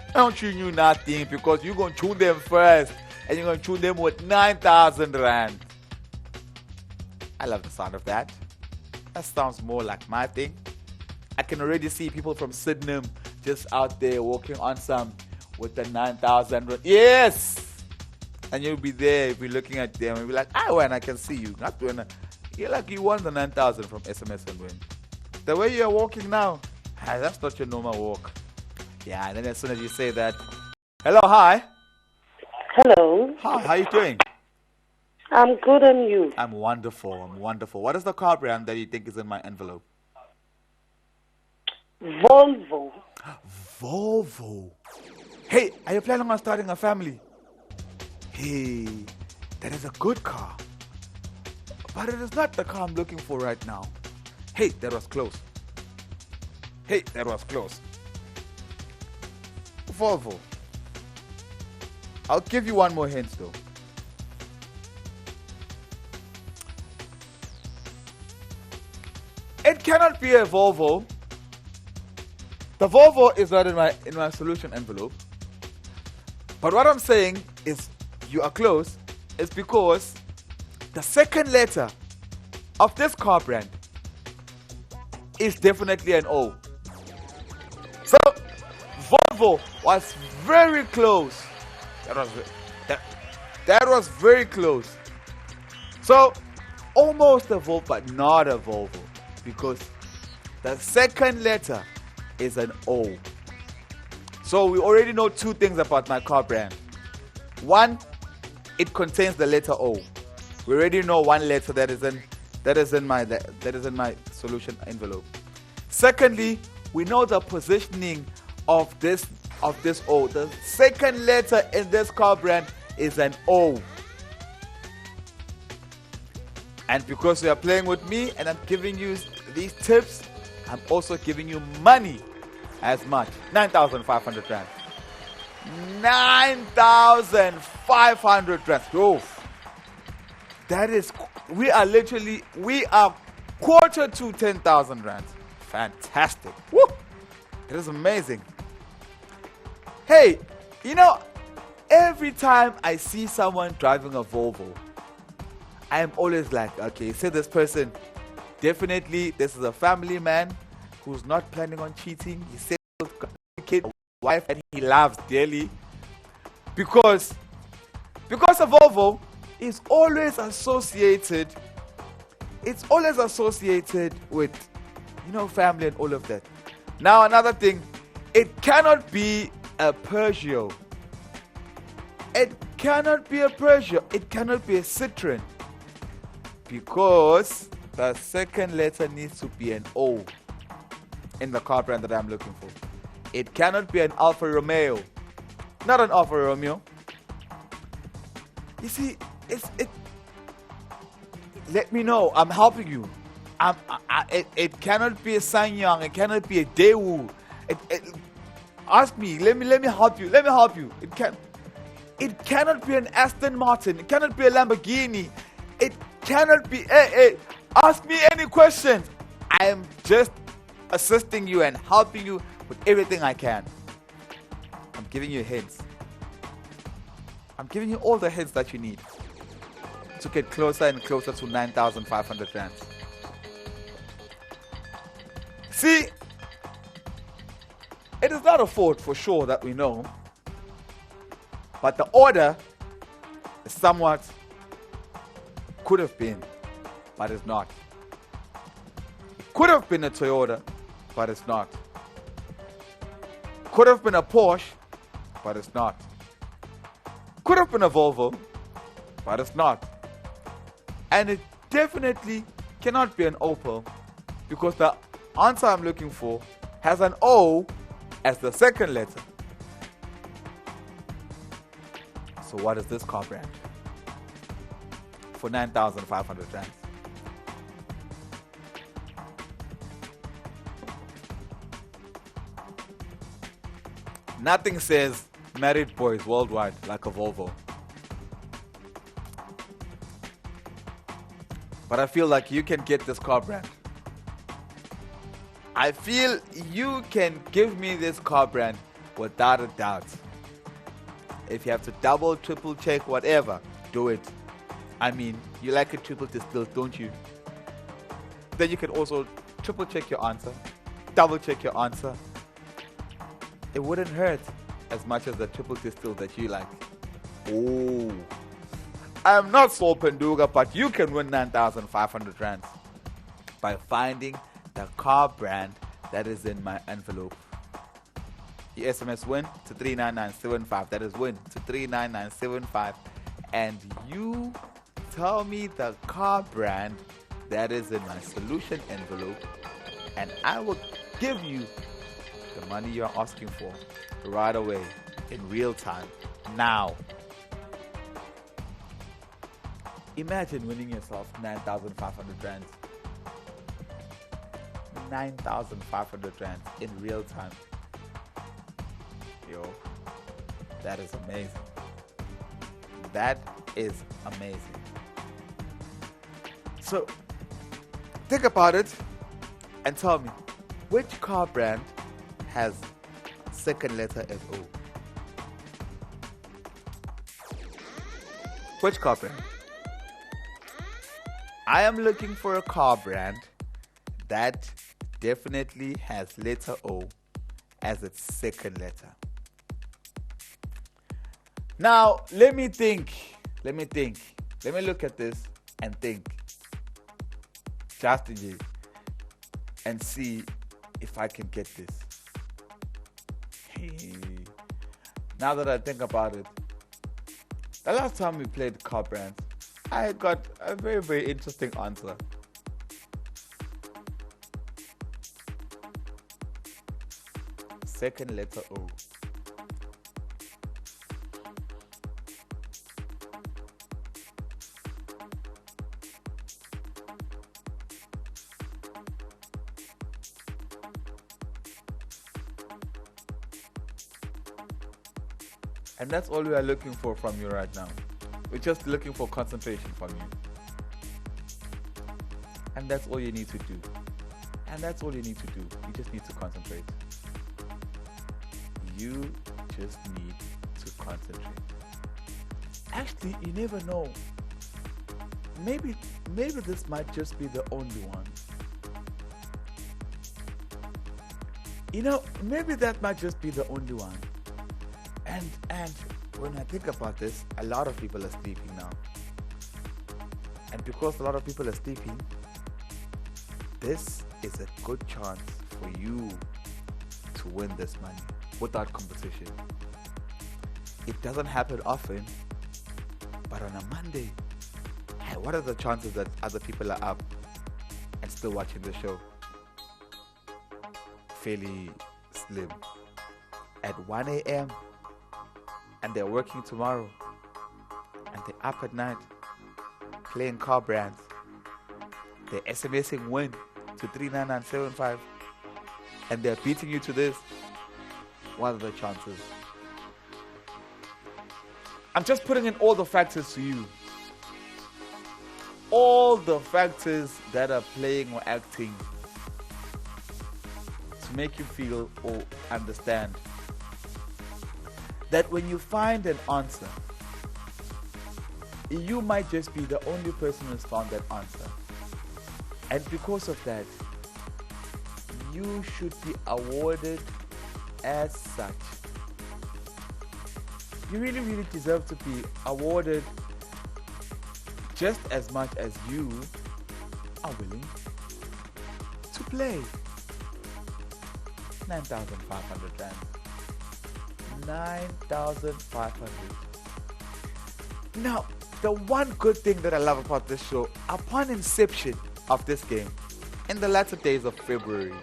I don't tune you nothing, because you're gonna tune them first, and you're gonna tune them with 9,000 rand. I love the sound of that. That sounds more like my thing. I can already see people from Sydenham just out there walking on some with the 9,000. Yes! And you'll be there, you'll be looking at them and be like, I won, I can see you. Not when you're like, you won the 9,000 from SMS and Win. The way you're walking now, that's not your normal walk. Yeah, and then as soon as you say that, hello, hi. Hello. Hi, how you doing? I'm good, and you? I'm wonderful. What is the car brand that you think is in my envelope? Volvo. Volvo. Hey, are you planning on starting a family? Hey, that is a good car. But it is not the car I'm looking for right now. Hey, that was close. Volvo. I'll give you one more hint though. It cannot be a Volvo. The Volvo is not in my solution envelope. But what I'm saying is you are close. It's because the second letter of this car brand is definitely an O. So, Volvo was very close. That was very close. So, almost a Volvo, but not a Volvo, because the second letter is an O. So we already know two things about my car brand. One, it contains the letter O. We already know one letter that is in my solution envelope. Secondly, we know the positioning of this O. The second letter in this car brand is an O. And because you are playing with me and I'm giving you these tips, I'm also giving you money as much. 9,500 rand. 9,500 rand. Oh, that is, we are quarter to 10,000 rand. Fantastic. Woo! It is amazing. Hey, every time I see someone driving a Volvo, I am always like, okay, say this person, definitely this is a family man who's not planning on cheating. He says a kid, wife, and he loves dearly. Because a Volvo is always associated with, family and all of that. Now another thing, it cannot be a Peugeot. It cannot be a Peugeot. It cannot be a Citroen. Because the second letter needs to be an O in the car brand that I'm looking for. It cannot be an Alfa Romeo. Not an Alfa Romeo. You see, let me know. I'm helping you. It cannot be a Sanyang. It cannot be a Daewoo. Ask me. Let me help you. Let me help you. It cannot be an Aston Martin. It cannot be a Lamborghini. It cannot be. Ask me any questions. I am just assisting you and helping you with everything I can. I'm giving you hints. I'm giving you all the hints that you need to get closer and closer to 9,500 rand. See, it is not a Ford for sure that we know, but the order is somewhat could have been, but it's not. It could have been a Toyota, but it's not. Could have been a Porsche, but it's not. Could have been a Volvo, but it's not. And it definitely cannot be an Opel, because the answer I'm looking for has an O as the second letter. So what is this car brand for 9,500 rand? Nothing says married boys worldwide like a Volvo. But I feel like you can get this car brand. I feel you can give me this car brand without a doubt. If you have to double, triple check, whatever, do it. I mean, you like a triple distilled, don't you? Then you can also triple check your answer, double check your answer. It wouldn't hurt as much as the triple distilled that you like. Oh, I'm not so Penduga, but you can win 9,500 rand by finding the car brand that is in my envelope. You SMS win to 39975. That is win to 39975. And you tell me the car brand that is in my solution envelope, and I will give you the money you're asking for right away in real time now. Imagine winning yourself 9,500 rand. 9,500 rand in real time. Yo, that is amazing. That is amazing. So, think about it and tell me, which car brand has second letter as O? Which car brand? I am looking for a car brand that definitely has letter O as its second letter. Now, let me think. Let me look at this and think. Just in case. And see if I can get this. Now that I think about it, the last time we played car brands, I got a very, very interesting answer. Second letter O. And that's all we are looking for from you right now. We're just looking for concentration from you. And that's all you need to do. And that's all you need to do. You just need to concentrate. You just need to concentrate. Actually, you never know. Maybe this might just be the only one. You know, maybe that might just be the only one. And when I think about this, a lot of people are sleeping now. And because a lot of people are sleeping, this is a good chance for you to win this money without competition. It doesn't happen often, but on a Monday, hey, what are the chances that other people are up and still watching the show? Fairly slim. At 1 a.m. and they're working tomorrow, and they're up at night playing car brands. They're SMSing Win to 39975, and they're beating you to this. What are the chances? I'm just putting in all the factors to you. All the factors that are playing or acting to make you feel or understand that when you find an answer, you might just be the only person who's found that answer. And because of that, you should be awarded as such. You really, really deserve to be awarded just as much as you are willing to play. 9,500 rand. 9,500. Now, the one good thing that I love about this show, upon inception of this game, in the latter days of February,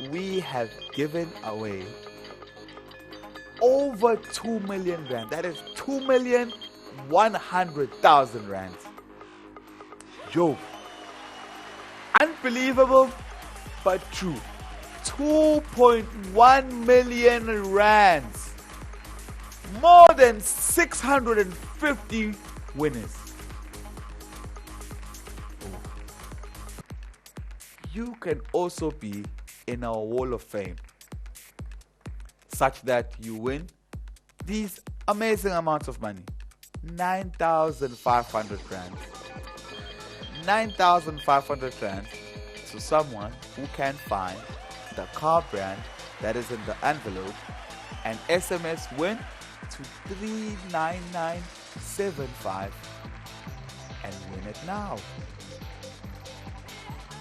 we have given away over 2 million rand. That is 2,100,000 rand. Yo, unbelievable, but true. 2.1 million rands. More than 650 winners. You can also be in our wall of fame, such that you win these amazing amounts of money. 9,500 rand. 9,500 rand to someone who can find the car brand that is in the envelope and SMS Win to 39975 and win it now.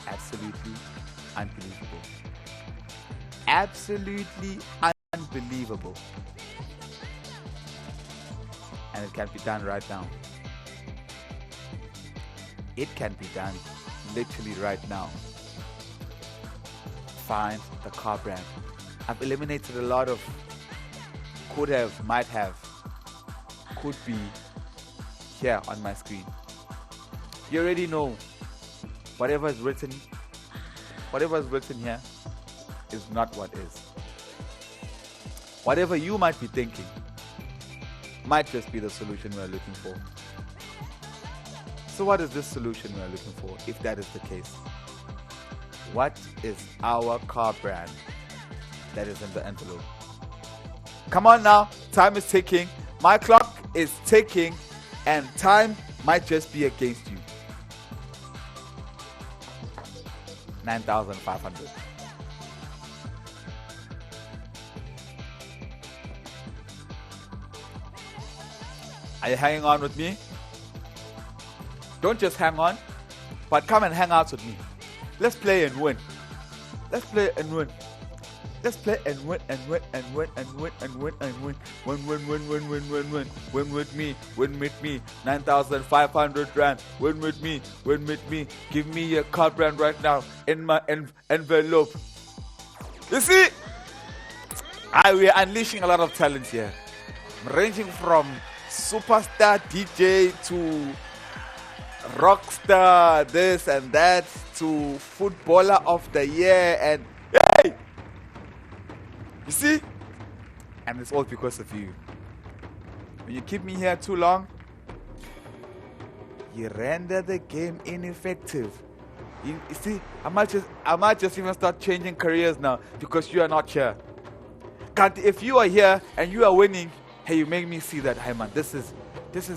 Absolutely unbelievable. Absolutely unbelievable. And it can be done right now. It can be done literally right now. Find the car brand. I've eliminated a lot of could have, might have, could be here on my screen. You already know whatever is written here is not what is. Whatever you might be thinking might just be the solution we're looking for. So what is this solution we're looking for, if that is the case? What is our car brand that is in the envelope? Come on now, time is ticking. My clock is ticking and time might just be against you. 9,500. Are you hanging on with me? Don't just hang on, but come and hang out with me. Let's play and win. Let's play and win. Let's play and win and win and win and win and win and win. Win, win, win, win, win, win, win. Win with me, win with me. 9,500 rand. Win with me, win with me. Give me your card brand right now in my envelope. You see, we are unleashing a lot of talent here. Ranging from superstar DJ to rockstar, this and that, to footballer of the year, and hey! You see? And it's all because of you. When you keep me here too long, you render the game ineffective. You see, I might just even start changing careers now because you are not here. God, if you are here and you are winning, hey, you make me see that, hey man, this is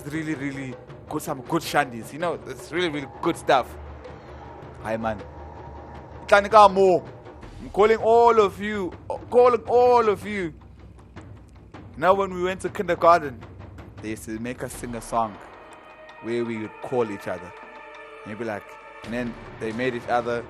really, really good, some good shandies. You know, it's really, really good stuff. Hi man. I'm calling all of you. Now when we went to kindergarten, they used to make us sing a song where we would call each other. Maybe like, and then they made each other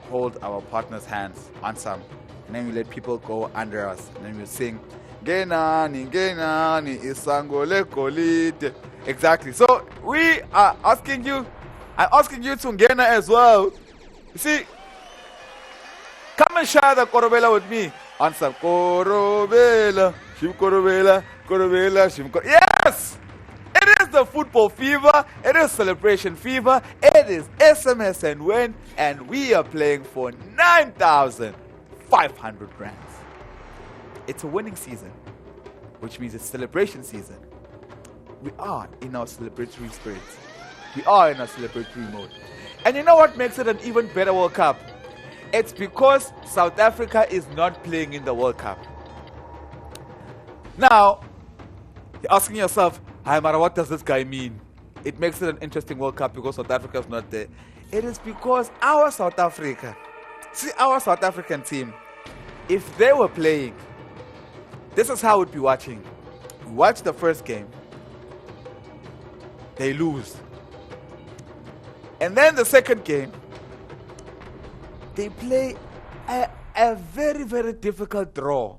hold our partner's hands on some. And then we let people go under us. And then we would sing, Genani, Genani, Isangole Kolite. Exactly. So we are asking you, I'm asking you to Ngena as well. You see, come and share the Korobela with me. Answer Korobela, Shim Korobela, Korobela, Shim Korobela. Yes! It is the football fever. It is celebration fever. It is SMS and Win. And we are playing for 9,500 rands. It's a winning season, which means it's celebration season. We are in our celebratory spirit. We are in our celebratory mode. And you know what makes it an even better World Cup? It's because South Africa is not playing in the World Cup. Now, you're asking yourself, hi Mara, what does this guy mean? It makes it an interesting World Cup because South Africa is not there. It is because our South African team, if they were playing, this is how we'd be watching. We watch the first game, they lose. And then the second game, they play a very, very difficult draw.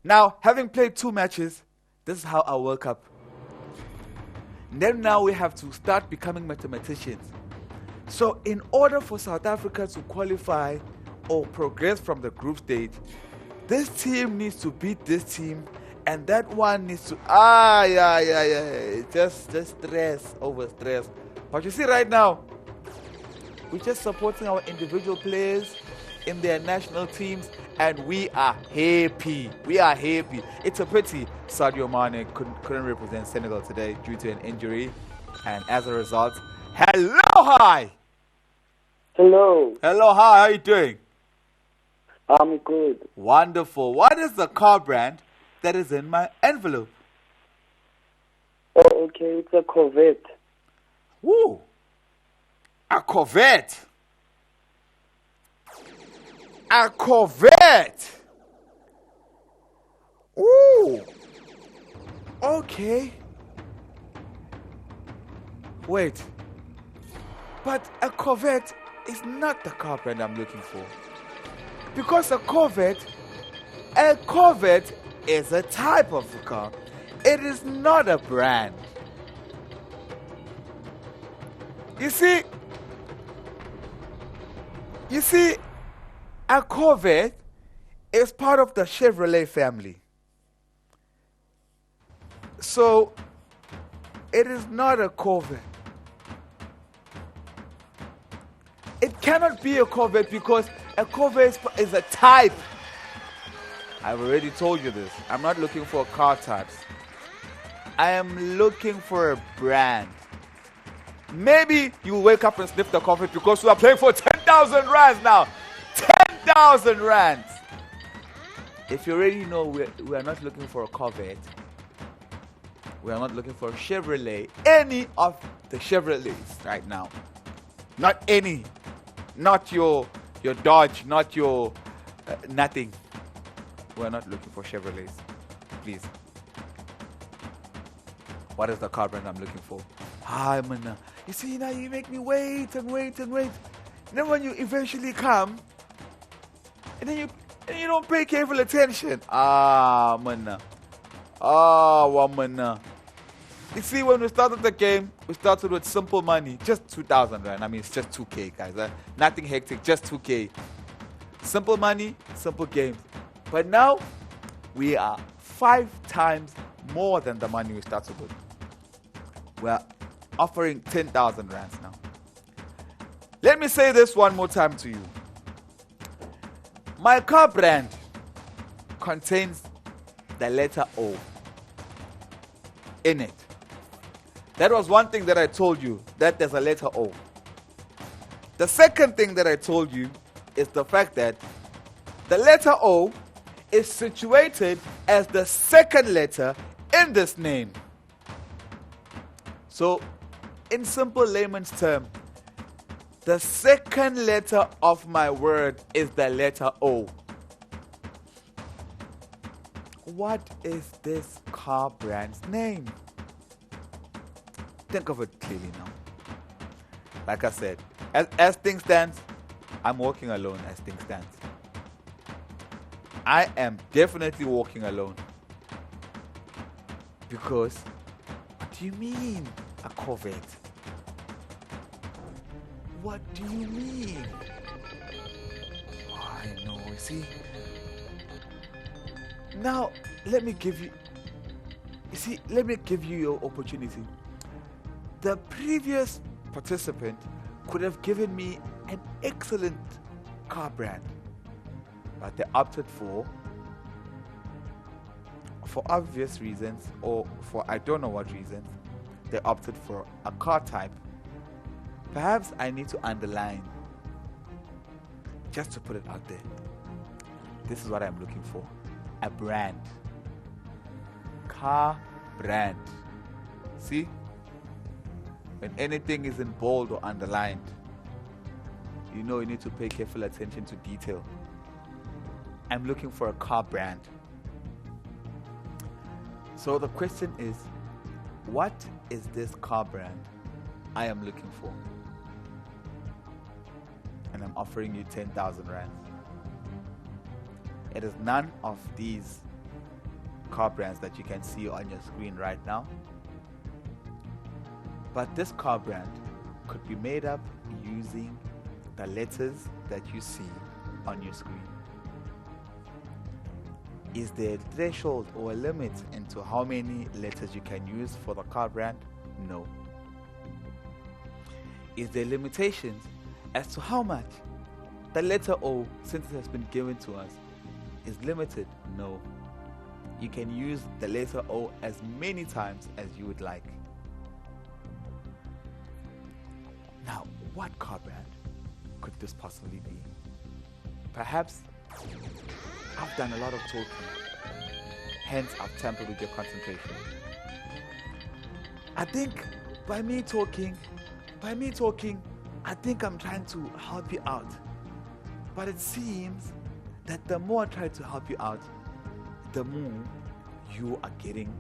Now, having played 2 matches, this is how our World Cup. And then now we have to start becoming mathematicians. So in order for South Africa to qualify or progress from the group stage, this team needs to beat this team, and that one needs to just stress over stress. But you see right now, we're just supporting our individual players in their national teams, and we are happy. We are happy. It's a pity Sadio Mane couldn't represent Senegal today due to an injury, and as a result, hello, hi. Hello. Hello, hi. How are you doing? I'm good. Wonderful. What is the car brand that is in my envelope? Oh, okay. It's a Corvette. Woo! A Corvette! A Corvette! Ooh! Okay. Wait. But a Corvette is not the car brand I'm looking for. Because a Corvette is a type of car. It is not a brand. You see, a Corvette is part of the Chevrolet family. So, it is not a Corvette. It cannot be a Corvette because a Corvette is a type. I've already told you this. I'm not looking for car types. I am looking for a brand. Maybe you will wake up and sniff the Corvette because we are playing for 10,000 rands now. 10,000 rands. If you already know we are not looking for a Corvette, we are not looking for a Chevrolet, any of the Chevrolets right now. Not any. not your Dodge, not your nothing. We're not looking for Chevrolets, please. What is the car brand I'm looking for? Hi, man. You see, now you make me wait and wait and wait. And then when you eventually come, and then you don't pay careful attention. Man. Woman. You see, when we started the game, we started with simple money, just 2,000 rand. I mean, it's just 2K, guys. Nothing hectic, just 2K. Simple money, simple games. But now, we are 5 times more than the money we started with. We're offering 10,000 rands now. Let me say this one more time to you. My car brand contains the letter O in it. That was one thing that I told you, that there's a letter O. The second thing that I told you is the fact that the letter O is situated as the second letter in this name. So, in simple layman's term, the second letter of my word is the letter O. What is this car brand's name? Think of it clearly now. Like I said, as things stand, I'm walking alone as things stand. I am definitely walking alone. Because, what do you mean a Corvette? What do you mean? Oh, I know, see? Now, let me give you your opportunity. The previous participant could have given me an excellent car brand, but they opted for obvious reasons, or for I don't know what reasons, they opted for a car type. Perhaps I need to underline, just to put it out there. This is what I'm looking for. A brand. Car brand. See? When anything is in bold or underlined, you know you need to pay careful attention to detail. I'm looking for a car brand. So the question is, what is this car brand I am looking for? And I'm offering you 10,000 rands. It is none of these car brands that you can see on your screen right now. But this car brand could be made up using the letters that you see on your screen. Is there a threshold or a limit into how many letters you can use for the car brand? No. Is there limitations as to how much? The letter O, since it has been given to us, is limited? No. You can use the letter O as many times as you would like. Now, what car brand could this possibly be? Perhaps I've done a lot of talking, hence I've tampered with your concentration. I think by me talking, I think I'm trying to help you out. But it seems that the more I try to help you out, the more you are getting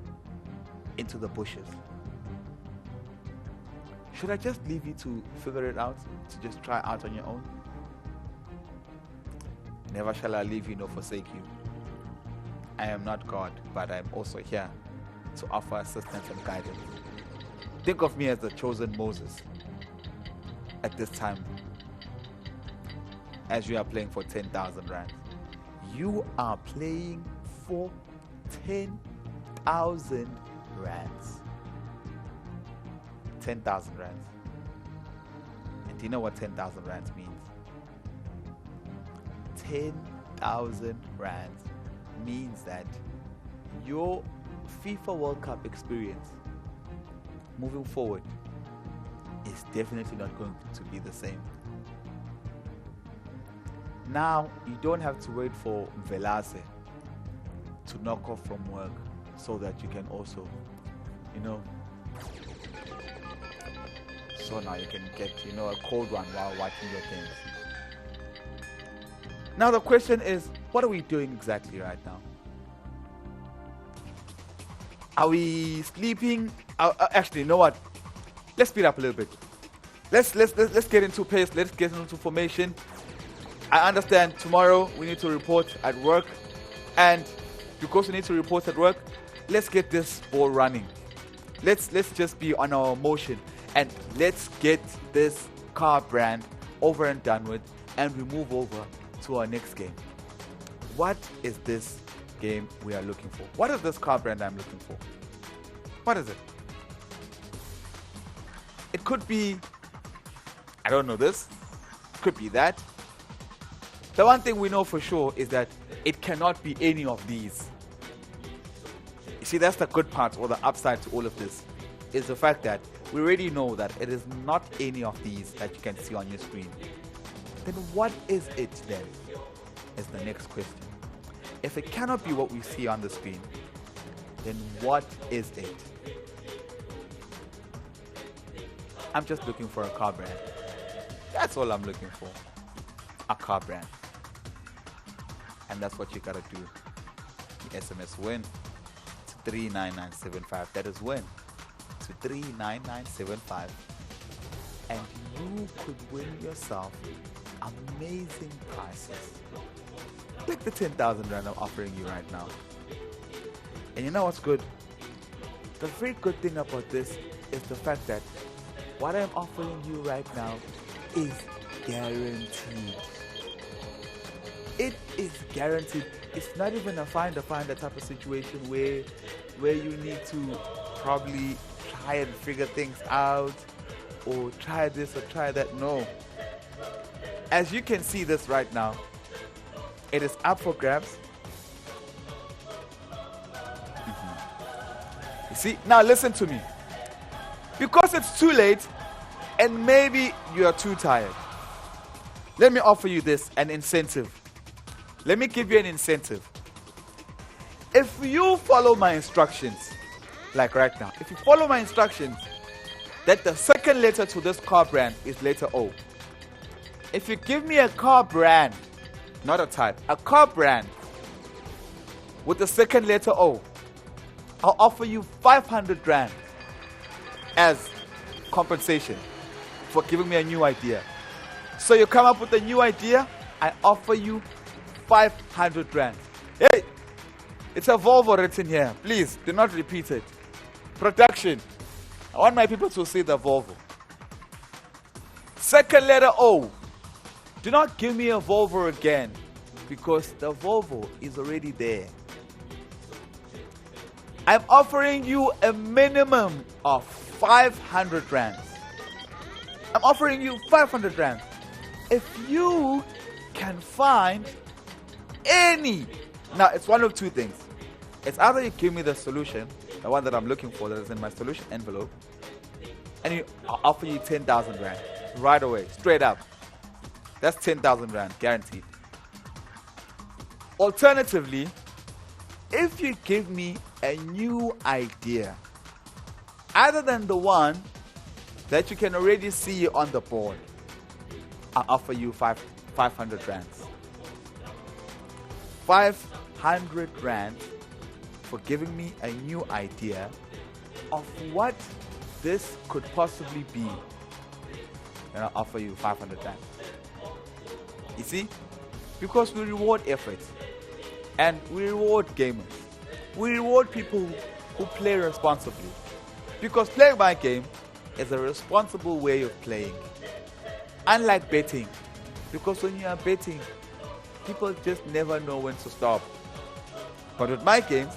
into the bushes. Should I just leave you to figure it out, to just try out on your own? Never shall I leave you nor forsake you. I am not God, but I am also here to offer assistance and guidance. Think of me as the chosen Moses at this time, as you are playing for 10,000 rands. You are playing for 10,000 rands. 10,000 rands. And do you know what 10,000 rands means? 10,000 rands means that your FIFA World Cup experience moving forward is definitely not going to be the same. Now, you don't have to wait for Velase to knock off from work so that you can also, so now you can get, a cold one while watching your games. Now the question is, what are we doing exactly right now? Are we sleeping? Actually, you know what? Let's speed up a little bit. Let's get into pace. Let's get into formation. I understand tomorrow we need to report at work, and because we need to report at work, let's get this ball running. Let's just be on our motion, and let's get this car brand over and done with, and we move over to our next game. What is this game we are looking for? What is this car brand I'm looking for? What is it? It could be, I don't know this, could be that. The one thing we know for sure is that it cannot be any of these. You see, that's the good part, or the upside to all of this, is the fact that we already know that it is not any of these that you can see on your screen. Then what is it then, is the next question. If it cannot be what we see on the screen, then what is it? I'm just looking for a car brand. That's all I'm looking for. A car brand. And that's what you gotta do. The SMS Win to 39975. That is Win to 39975. And you could win yourself amazing prizes. Like the 10,000 Rand I'm offering you right now. And you know what's good? The very good thing about this is the fact that what I'm offering you right now is guaranteed. It is guaranteed. It's not even a find type of situation where you need to probably try and figure things out, or try this or try that. No. As you can see this right now, it is up for grabs. You see, now listen to me. Because it's too late and maybe you are too tired, let me offer you this, an incentive. Let me give you an incentive. If you follow my instructions, like right now, if you follow my instructions, that the second letter to this car brand is letter O. If you give me a car brand, not a type, a car brand with the second letter O, I'll offer you 500 Rand as compensation for giving me a new idea. So you come up with a new idea, I offer you 500 Rand. Hey, it's a Volvo written here. Please, do not repeat it. Production. I want my people to see the Volvo. Second letter O. Do not give me a Volvo again, because the Volvo is already there. I'm offering you a minimum of 500 Rand. I'm offering you 500 Rand. If you can find any, now it's one of two things. It's either you give me the solution, the one that I'm looking for that is in my solution envelope, and I'll offer you 10,000 Rand right away, straight up. That's 10,000 Rand guaranteed. Alternatively, if you give me a new idea, other than the one that you can already see on the board, I'll offer you 500 Rand. 500 Rand for giving me a new idea of what this could possibly be. And I'll offer you 500 Rand. You see? Because we reward efforts. And we reward gamers. We reward people who play responsibly. Because playing my game is a responsible way of playing. Unlike betting. Because when you are betting, people just never know when to stop. But with my games,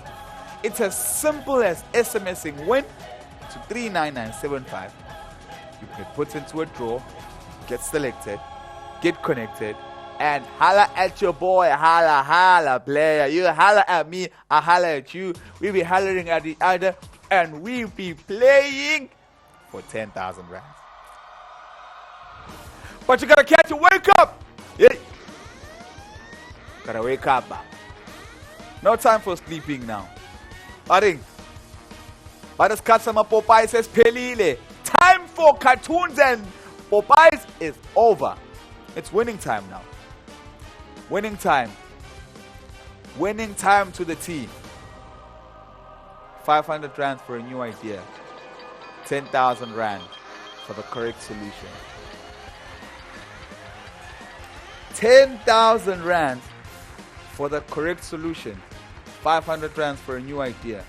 it's as simple as SMSing Win to 39975. You can put into a draw, get selected, get connected, and holla at your boy. Holla, holla, player. You holla at me, I holla at you. We be hollering at each other, and we be playing for 10,000 Rand. But you gotta catch a wake up. Yeah. Gotta wake up. No time for sleeping now. But as customer Popeye says, Pelile, time for cartoons and Popeyes is over. It's winning time now. Winning time. Winning time to the team. 500 rand for a new idea. 10,000 rand for the correct solution. 10,000 rand for the correct solution. 500 rand for a new idea.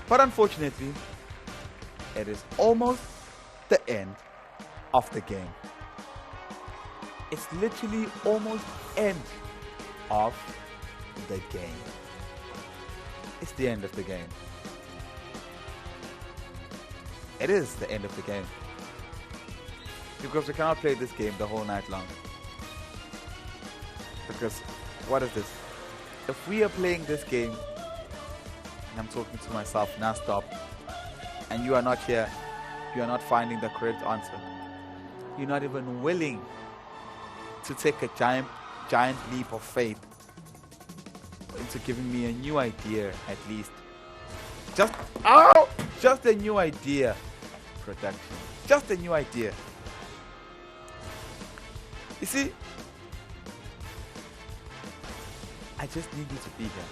But unfortunately, it is almost the end of the game. It's literally almost end of the game. It's the end of the game. It is the end of the game. Because we cannot play this game the whole night long. Because, what is this? If we are playing this game, and I'm talking to myself non-stop, and you are not here, you are not finding the correct answer. You're not even willing to take a giant leap of faith into giving me a new idea, at least. Just a new idea, production. Just a new idea. You see, I just need you to be here.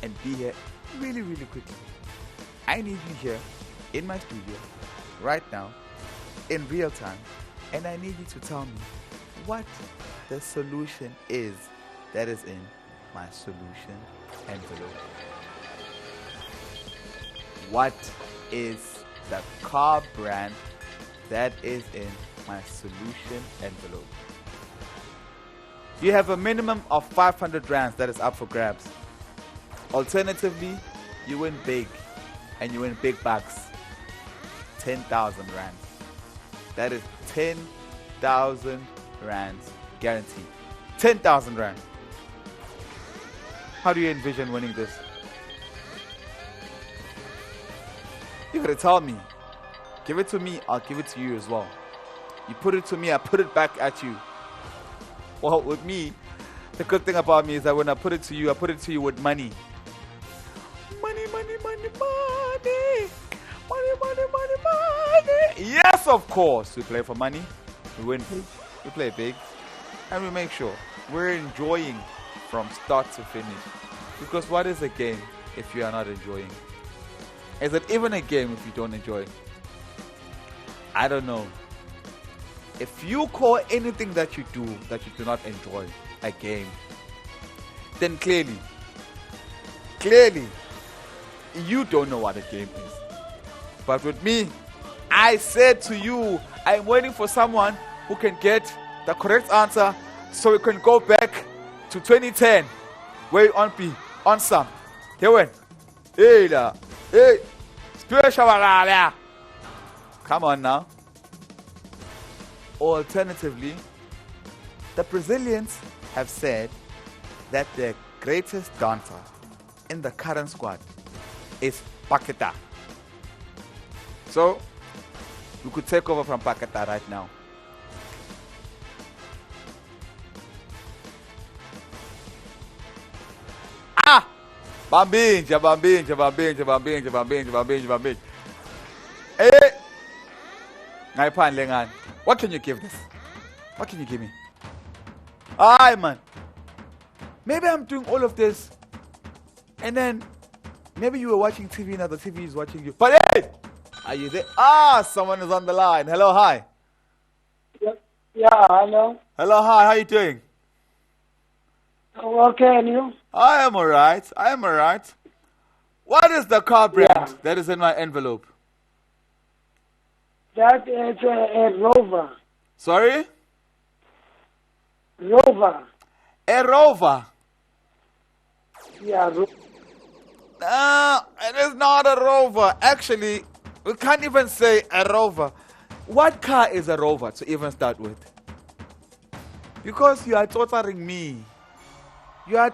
And be here really, really quickly. I need you here in my studio right now, in real time, and I need you to tell me what the solution is that is in my solution envelope. What is the car brand that is in my solution envelope? You have a minimum of 500 rands that is up for grabs. Alternatively, you win big, and you win big bucks. 10,000 rands. That is 10,000 rands guaranteed. 10,000 rands. How do you envision winning this? You gotta tell me. Give it to me, I'll give it to you as well. You put it to me, I put it back at you. Well, with me, the good thing about me is that when I put it to you with money. Money, money, money, money. Money, money, money, money. Yes, of course. We play for money. We win big. We play big. And we make sure we're enjoying from start to finish. Because what is a game if you are not enjoying? Is it even a game if you don't enjoy? I don't know. If you call anything that you do not enjoy a game, then clearly, you don't know what a game is. But with me, I said to you, I'm waiting for someone who can get the correct answer so we can go back to 2010, where on some. Here when? Hey, spiritual. Come on now. Alternatively, the Brazilians have said that their greatest dancer in the current squad is Paquetá. So, we could take over from Paquetá right now. Bambinja. Hey! What can you give this? What can you give me? Aye, man. Maybe I'm doing all of this, and then maybe you were watching TV now the TV is watching you. But hey! Are you there? Someone is on the line. Hello, hi. Yeah, hello. Hello, hi. How you doing? Okay, and you? I am alright. What is the car brand that is in my envelope? That is a Rover. Sorry? Rover. A Rover. Yeah, No, it is not a Rover. Actually, we can't even say a Rover. What car is a Rover to even start with? Because you are torturing me. You are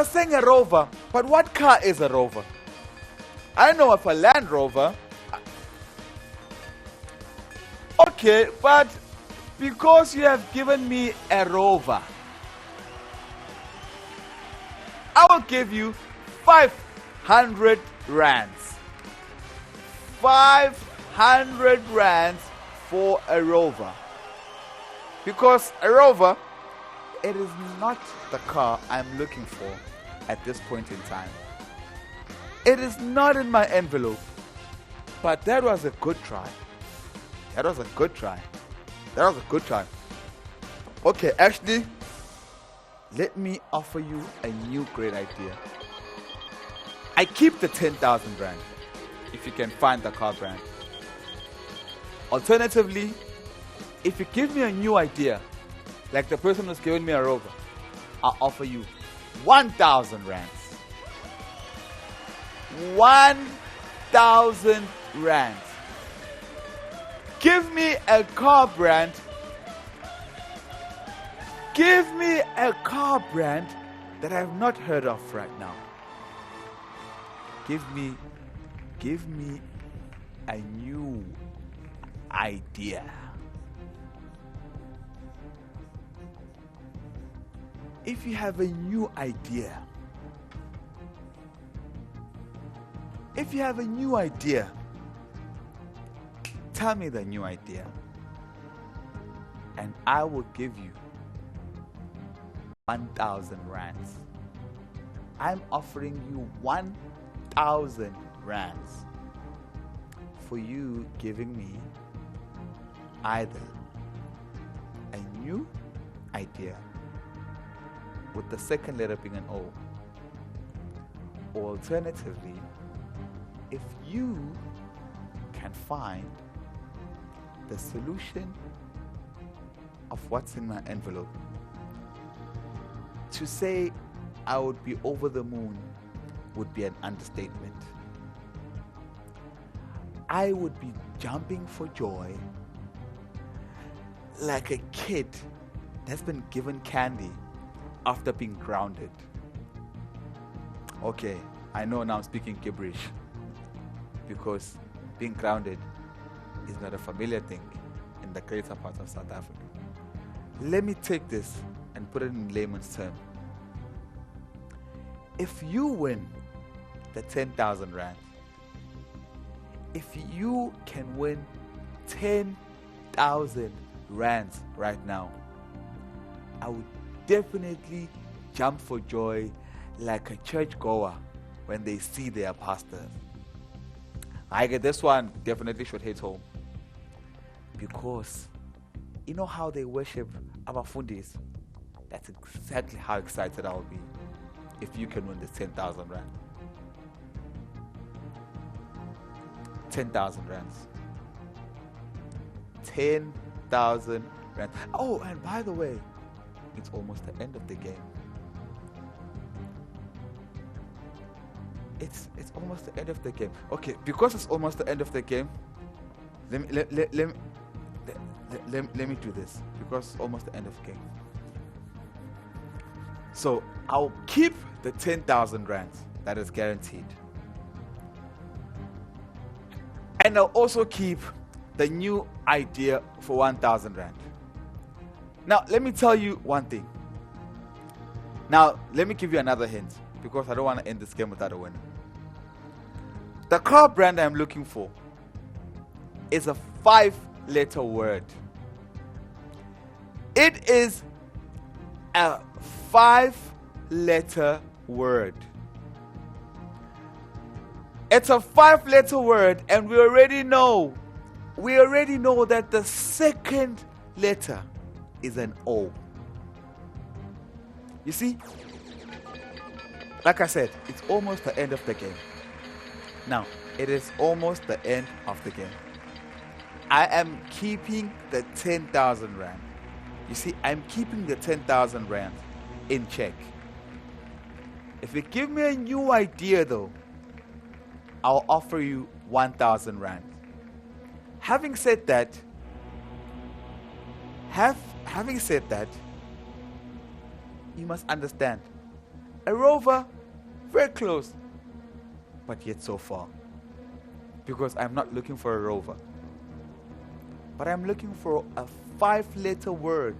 saying a Rover, but what car is a Rover? I know of a Land Rover. Okay, but because you have given me a Rover, I will give you 500 rands. 500 rands for a Rover. Because a Rover, it is not the car I'm looking for at this point in time. It is not in my envelope. But that was a good try. That was a good try. That was a good try. Okay, actually, let me offer you a new great idea. I keep the 10,000 rand if you can find the car brand. Alternatively, if you give me a new idea, like the person who's giving me a Rover, I'll offer you 1,000 rands. 1,000 rands. Give me a car brand. Give me a car brand that I have not heard of right now. Give me a new idea. If you have a new idea, tell me the new idea, and I will give you 1,000 rands. I'm offering you 1,000 rands for you giving me either a new idea with the second letter being an O, or alternatively, if you can find the solution of what's in my envelope. To say I would be over the moon would be an understatement. I would be jumping for joy like a kid that's been given candy after being grounded. Okay, I know now I'm speaking gibberish because being grounded is not a familiar thing in the greater part of South Africa. Let me take this and put it in layman's term. If you win the 10,000 rand, if you can win 10,000 rands right now, I would definitely jump for joy like a churchgoer when they see their pastor. I get this one definitely should hit home, because you know how they worship abafundis. That's exactly how excited I'll be if you can win this 10,000 rand. 10,000 rands. 10,000 rand. Oh, and by the way, it's almost the end of the game. It's almost the end of the game. Okay, because it's almost the end of the game, let me do this, because it's almost the end of the game. So I'll keep the 10,000 rands, that is guaranteed. And I'll also keep the new idea for 1,000 rand. Now, let me tell you one thing. Now, let me give you another hint, because I don't want to end this game without a winner. The car brand I'm looking for is a 5-letter word. It is a 5-letter word. It's a 5-letter word, and we already know that the second letter is an O. You see, like I said, it's almost the end of the game. Now, it is almost the end of the game. I am keeping the 10,000 rand. You see, I'm keeping the 10,000 rand in check. If you give me a new idea though, I'll offer you 1,000 rand. Having said that, you must understand, a Rover, very close, but yet so far. Because I'm not looking for a Rover, but I'm looking for a 5-letter word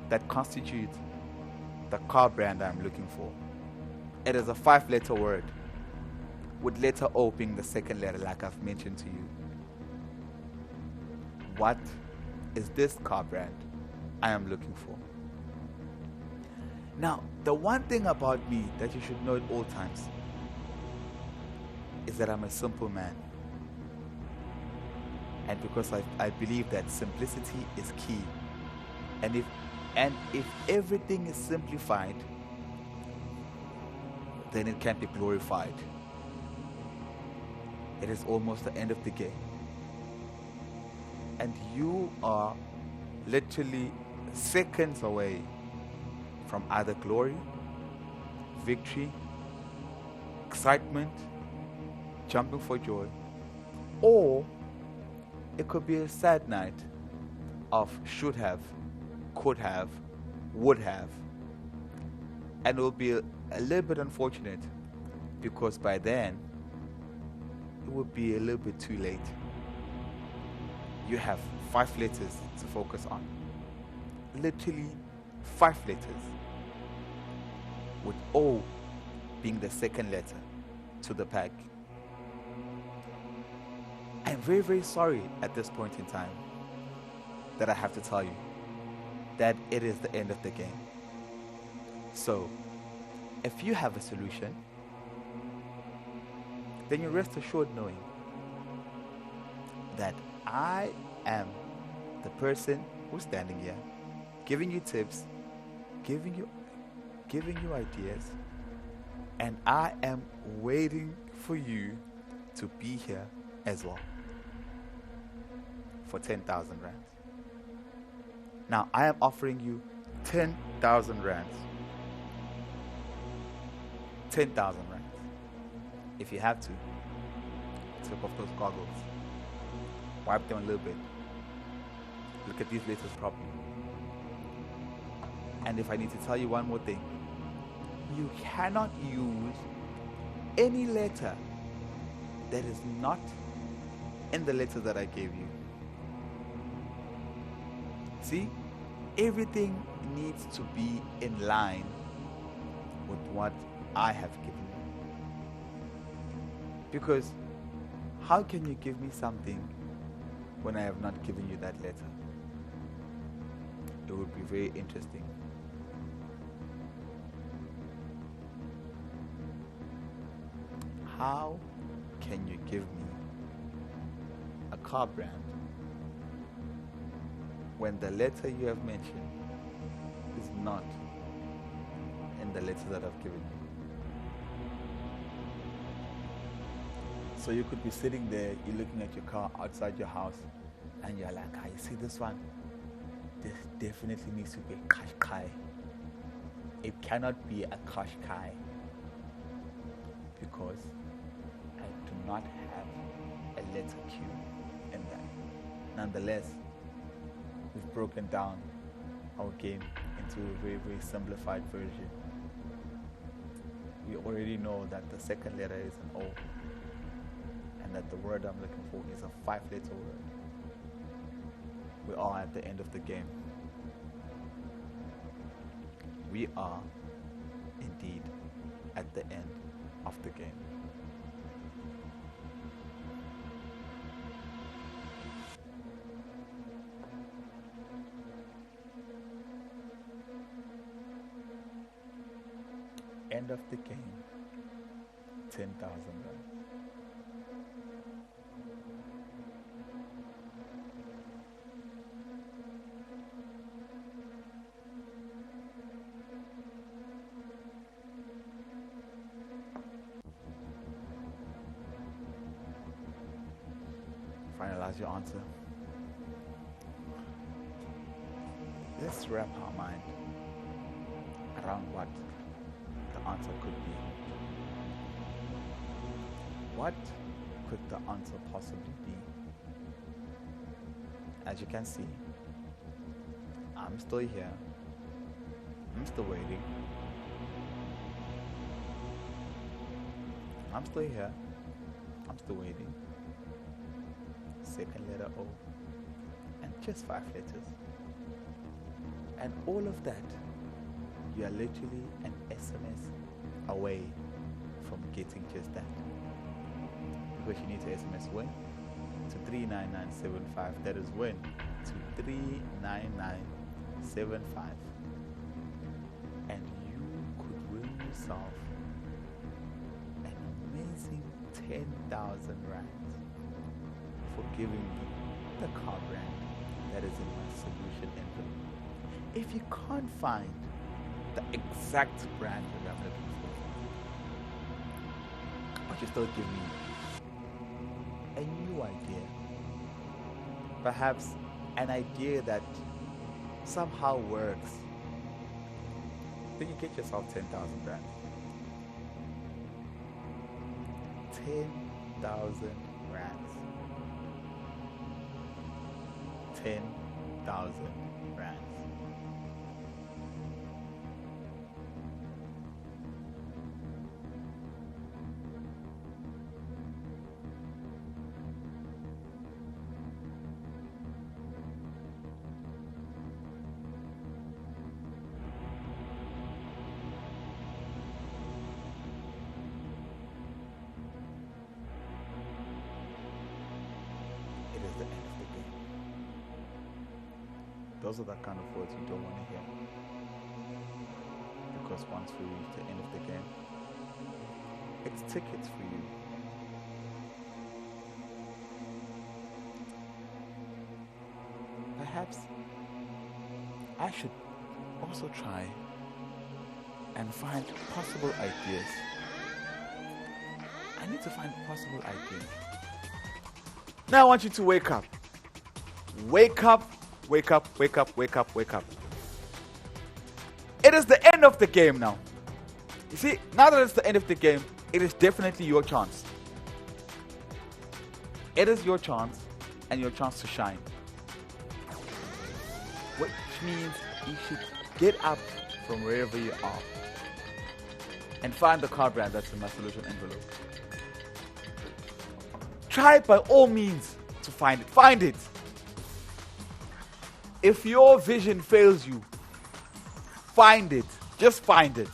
that constitutes the car brand I'm looking for. It is a 5-letter word with letter O being the second letter, like I've mentioned to you. What is this car brand I am looking for. Now, the one thing about me that you should know at all times is that I'm a simple man. And because I believe that simplicity is key. And if everything is simplified, then it can't be glorified. It is almost the end of the game. And you are literally seconds away from either glory, victory, excitement, jumping for joy, or it could be a sad night of should have, could have, would have. And it will be a little bit unfortunate because by then it would be a little bit too late. You have 5 letters to focus on. Literally 5 letters, with O being the second letter to the pack. I'm very, very sorry at this point in time that I have to tell you that it is the end of the game. So, if you have a solution, then you rest assured knowing that I am the person who's standing here, giving you tips, giving you ideas, and I am waiting for you to be here as well for 10,000 rands. Now I am offering you 10,000 rands. 10,000 rands. If you have to, take off those goggles, wipe them a little bit, look at these letters properly. And if I need to tell you one more thing, you cannot use any letter that is not in the letter that I gave you. See, everything needs to be in line with what I have given you. Because how can you give me something when I have not given you that letter? It would be very interesting. How can you give me a car brand when the letter you have mentioned is not in the letter that I've given you? So you could be sitting there, you're looking at your car outside your house, and you're like, you see this one? This definitely needs to be a Qashqai. It cannot be a Qashqai because I do not have a letter Q in that. Nonetheless, we've broken down our game into a very, very simplified version. We already know that the second letter is an O, and that the word I'm looking for is a 5-letter word. We are at the end of the game. We are indeed at the end of the game. End of the game, 10,000 runs. Finalize your answer. Let's wrap our mind around what the answer could be. What could the answer possibly be? As you can see, I'm still here. I'm still waiting. I'm still here. I'm still waiting. Second letter O, and just 5 letters. And all of that, you are literally an SMS away from getting just that. Because you need to SMS Win to 39975. That is Win to 39975, and you could win yourself an amazing 10,000 rands for giving me the car brand that is in my solution envelope. If you can't find the exact brand that I'm looking for, but you still give me a new idea, perhaps an idea that somehow works, then you get yourself 10,000 rand. 10,000 rands. 10,000 rands. It is the end of the game. Those are the kind of words you don't want to hear. Because once we reach the end of the game, it's tickets for you. Perhaps I should also try and find possible ideas. I need to find possible ideas. Now I want you to wake up. Wake up, wake up, wake up, wake up, wake up. It is the end of the game now. You see, now that it's the end of the game, it is definitely your chance. It is your chance and your chance to shine. Which means you should get up from wherever you are and find the card brand that's in my solution envelope. Try by all means to find it. Find it. If your vision fails you, find it. Just find it.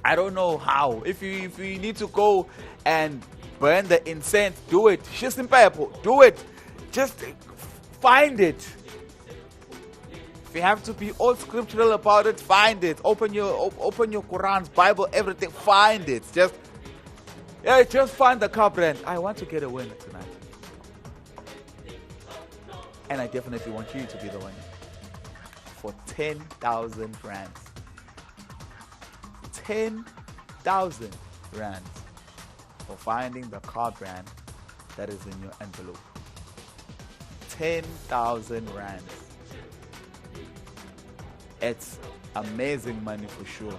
I don't know how. If you need to go and burn the incense, do it. Just in purple, do it. Just find it. If you have to be all scriptural about it, find it. Open your Qurans, Bible, everything. Find it. Just find the car brand. I want to get a winner tonight. And I definitely want you to be the winner. For 10,000 rands. 10,000 rands. For finding the car brand that is in your envelope. 10,000 rands. It's amazing money for sure.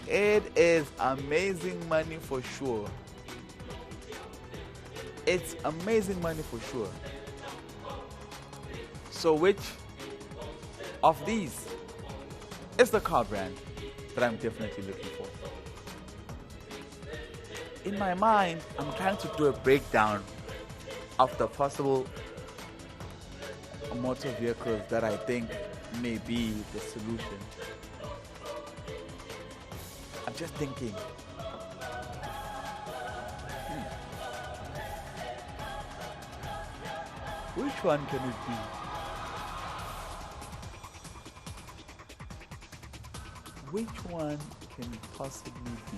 It is amazing money for sure. It's amazing money for sure. So which of these is the car brand that I'm definitely looking for? In my mind, I'm trying to do a breakdown of the possible motor vehicles that I think may be the solution. I'm just thinking. Which one can it be? Which one can it possibly be?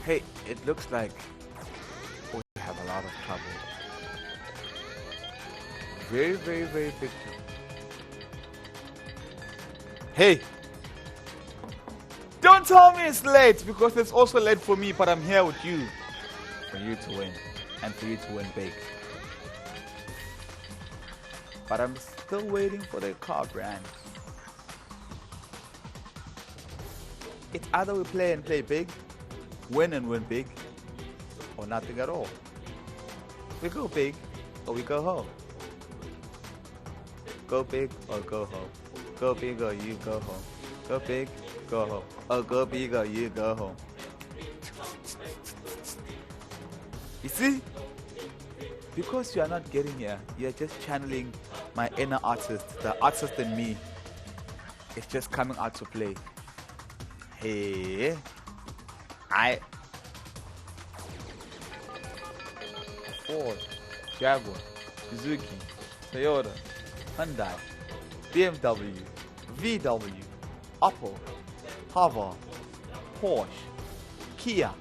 Hey, it looks like we have a lot of trouble. Very, very, very big trouble. Hey! Don't tell me it's late, because it's also late for me, but I'm here with you. For you to win. And for you to win big. But I'm still waiting for the car brand. It's either we play and play big, win and win big, or nothing at all. We go big, or we go home. Go big, or go home. Go big, or you go home. Go big, go home. Or go big, or you go home. You see? Because you are not getting here, you are just channeling my inner artist, the artist in me, is just coming out to play. Hey, Ford, Jaguar, Suzuki, Toyota, Hyundai, BMW, VW, Opel, Hava, Porsche, Kia,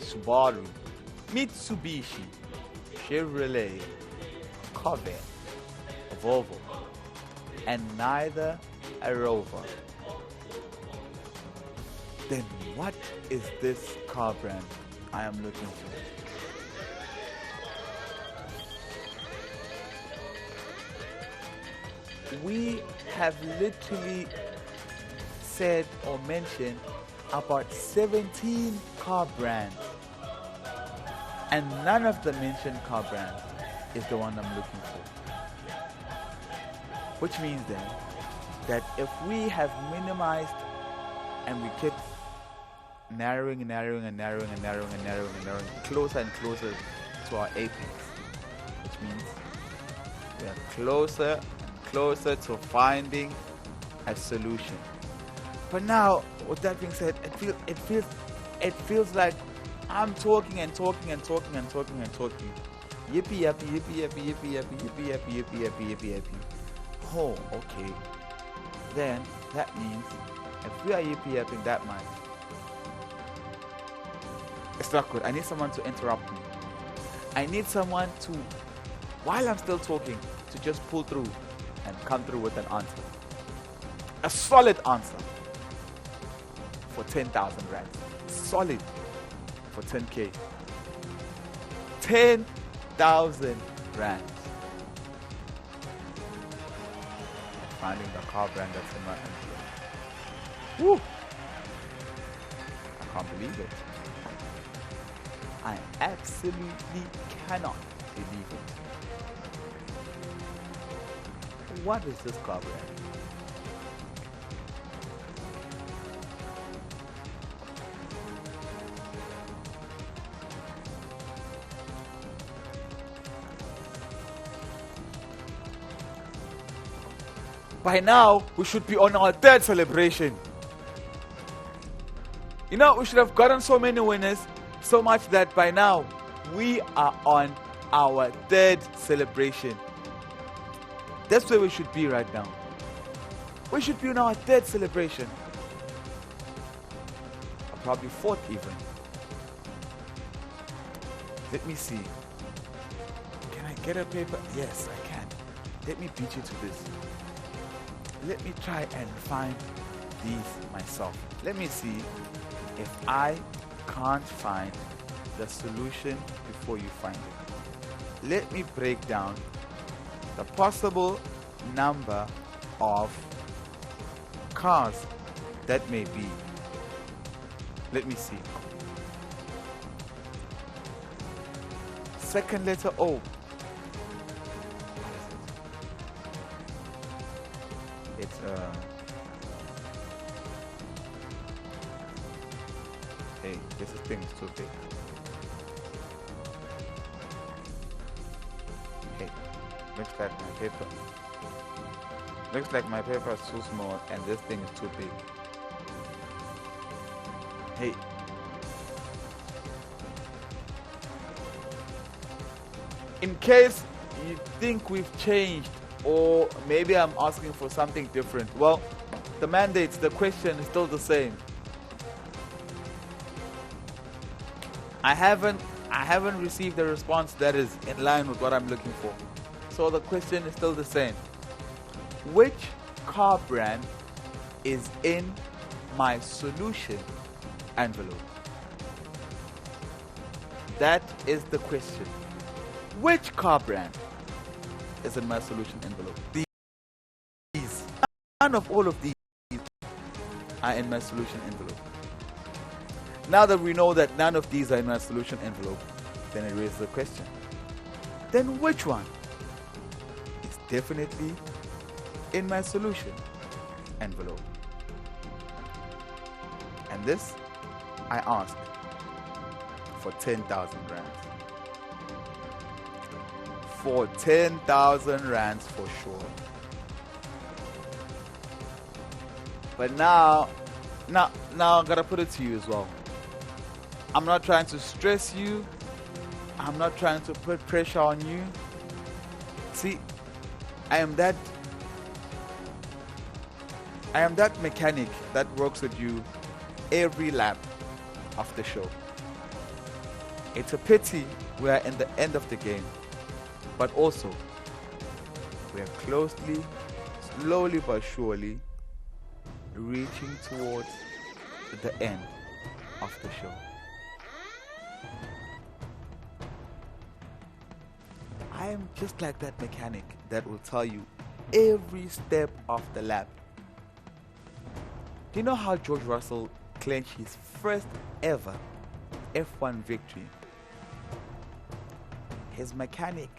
Subaru, Mitsubishi, Chevrolet, Corvette, Volvo, and neither a Rover. Then what is this car brand I am looking for? We have literally said or mentioned about 17 car brands, and none of the mentioned car brands is the one I'm looking for. Which means then that if we have minimized and we kept narrowing closer and closer to our apex, which means we are closer and closer to finding a solution. But now, with that being said, it feels like I'm talking and talking. Yippee yappy. Oh, okay. Then that means if we are yippee yapping that much, it's not good. I need someone to interrupt me. I need someone to, while I'm still talking, to just pull through and come through with an answer. A solid answer for 10,000 rand. Solid for 10k. 10,000 rand. Finding the car brand that's in my envelope. Woo! I can't believe it. I absolutely cannot believe it. What is this car brand? By now, we should be on our third celebration. You know, we should have gotten so many winners, so much that by now, we are on our third celebration. That's where we should be right now. We should be on our third celebration. Or probably fourth even. Let me see. Can I get a paper? Yes, I can. Let me beat you to this. Let me try and find these myself. Let me see if I can't find the solution before you find it. Let me break down the possible number of cars that may be. Let me see. Second letter O. It's hey, this thing is too big. Hey, looks like my paper. Looks like my paper is too small and this thing is too big. Hey. In case you think we've changed, or maybe I'm asking for something different, well, the mandates, the question is still the same. I haven't received a response that is in line with what I'm looking for. So the question is still the same. Which car brand is in my solution envelope? That is the question. Which car brand is in my solution envelope? These. None of all of these are in my solution envelope. Now that we know that none of these are in my solution envelope, then it raises the question. Then which one is definitely in my solution envelope? And this I asked for 10,000 rands. for 10,000 rands for sure. But now I gotta put it to you as well. I'm not trying to stress you. I'm not trying to put pressure on you. See, I am that mechanic that works with you every lap of the show. It's a pity we are in the end of the game, but also we are slowly but surely reaching towards the end of the show. I am just like that mechanic that will tell you every step of the lap. Do you know how George Russell clinched his first ever F1 victory? His mechanic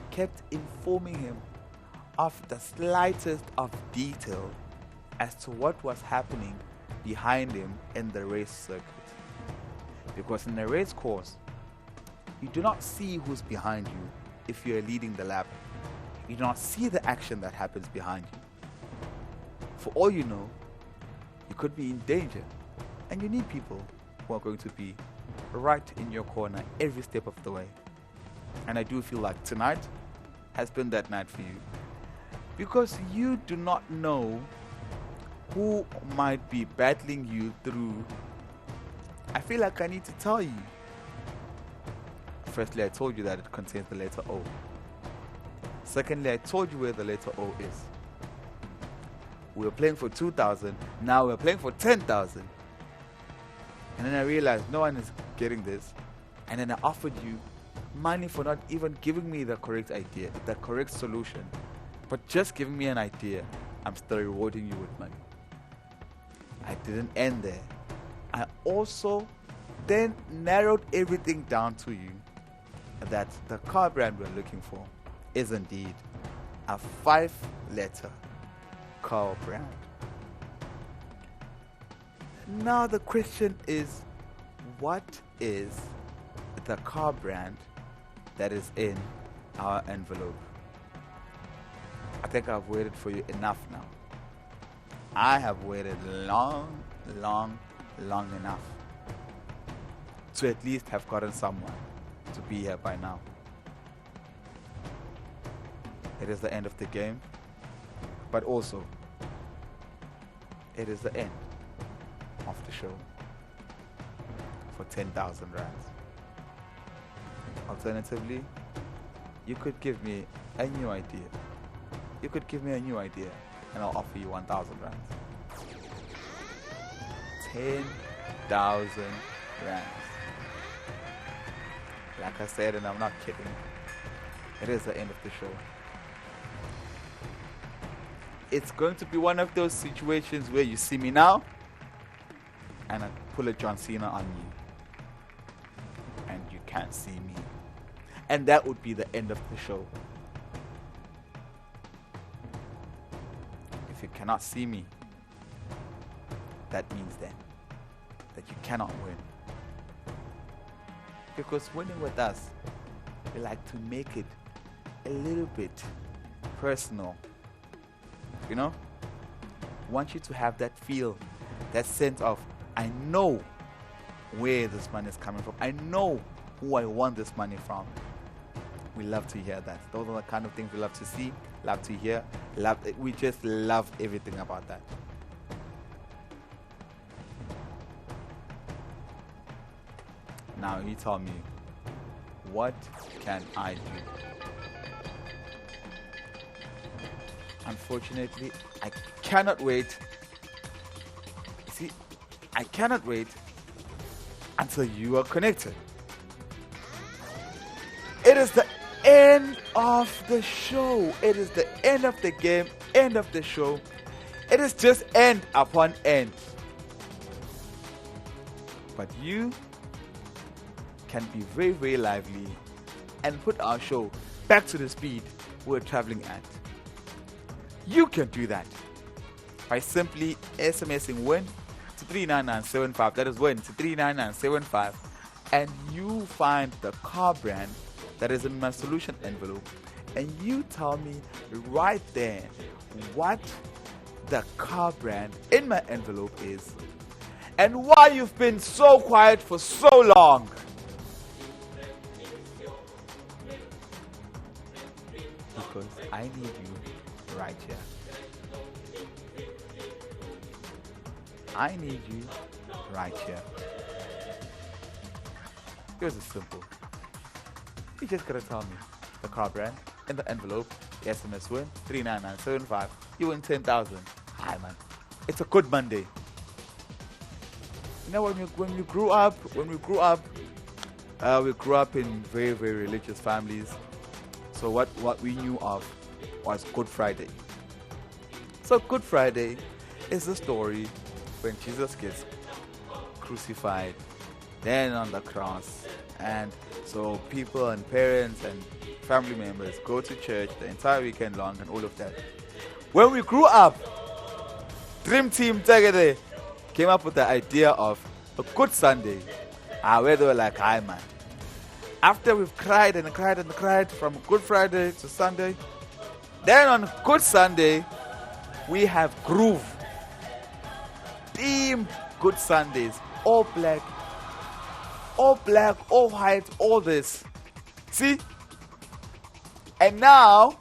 kept informing him of the slightest of detail as to what was happening behind him in the race circuit. Because in a race course, you do not see who's behind you if you are leading the lap. You do not see the action that happens behind you. For all you know, you could be in danger, and you need people who are going to be right in your corner every step of the way. And I do feel like tonight has been that night for you, because you do not know who might be battling you through. I feel like I need to tell you. Firstly, I told you that it contains the letter O. Secondly, I told you where the letter O is. We were playing for 2,000, now we're playing for 10,000. And then I realized no one is getting this. And then I offered you money for not even giving me the correct idea, the correct solution, but just giving me an idea. I'm still rewarding you with money. I didn't end there. I also then narrowed everything down to you that the car brand we're looking for is indeed a 5-letter car brand. Now the question is, what is the car brand that is in our envelope? I think I've waited for you enough now. I have waited long enough to at least have gotten someone to be here by now. It is the end of the game, but also it is the end of the show for 10,000 rands. Alternatively, you could give me a new idea. You could give me a new idea and I'll offer you 1,000 rands. 10,000 rands. Like I said, and I'm not kidding, it is the end of the show. It's going to be one of those situations where you see me now and I pull a John Cena on you and you can't see me, and that would be the end of the show. If you cannot see me, that means then that you cannot win. Because winning with us, we like to make it a little bit personal. You know? Want you to have that feel, that sense of, I know where this money is coming from. I know who I want this money from. We love to hear that. Those are the kind of things we love to see, love to hear. We just love everything about that. Now you tell me, what can I do? Unfortunately, I cannot wait. See, I cannot wait until you are connected. It is the end of the show. It is the end of the game, end of the show. It is just end upon end. But you can be very lively and put our show back to the speed we're traveling at. You can do that by simply SMSing WIN to 39975. That is WIN to 39975, and you find the car brand that is in my solution envelope, and you tell me right there what the car brand in my envelope is and why you've been so quiet for so long. Because I need you right here. I need you right here. Here's a simple. You just gotta tell me the car brand in the envelope, SMS Win 39975. You win 10,000. Hi man, it's a good Monday. You know when we grew up, we grew up in very, very religious families. So what we knew of was Good Friday. So Good Friday is the story when Jesus gets crucified, then on the cross. And so people and parents and family members go to church the entire weekend long and all of that. When we grew up, Dream Team Tegede came up with the idea of a Good Sunday, where they were like, hi man. After we've cried and cried and cried from Good Friday to Sunday, then on Good Sunday, we have groove. Team Good Sundays, all black, all white, all this. See? And now,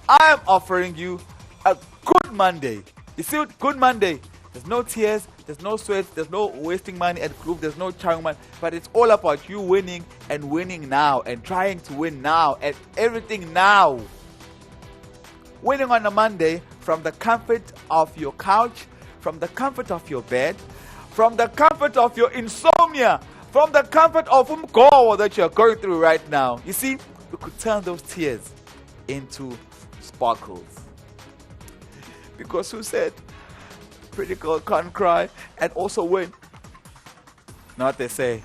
I am offering you a Good Monday. You see what Good Monday? There's no tears, there's no sweat, there's no wasting money at group, there's no charming money, but it's all about you winning and winning now and trying to win now and everything now. Winning on a Monday from the comfort of your couch, from the comfort of your bed, from the comfort of your insomnia, from the comfort of umgomo that you're going through right now. You see, we could turn those tears into sparkles. Because who said pretty girl can't cry and also win? Not what they say.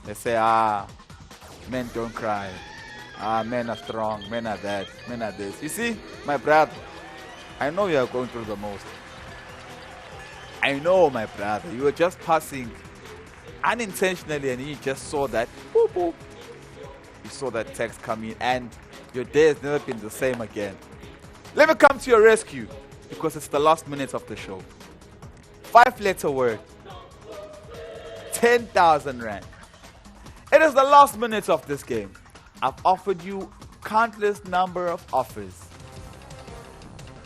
They say, men don't cry. Men are strong. Men are that. Men are this. You see, my brother, I know you are going through the most. I know, my brother. You were just passing unintentionally and you just saw that. Boop, boop. You saw that text come in and your day has never been the same again. Let me come to your rescue because it's the last minute of the show. 5-letter word. 10,000 rand. It is the last minute of this game. I've offered you countless number of offers.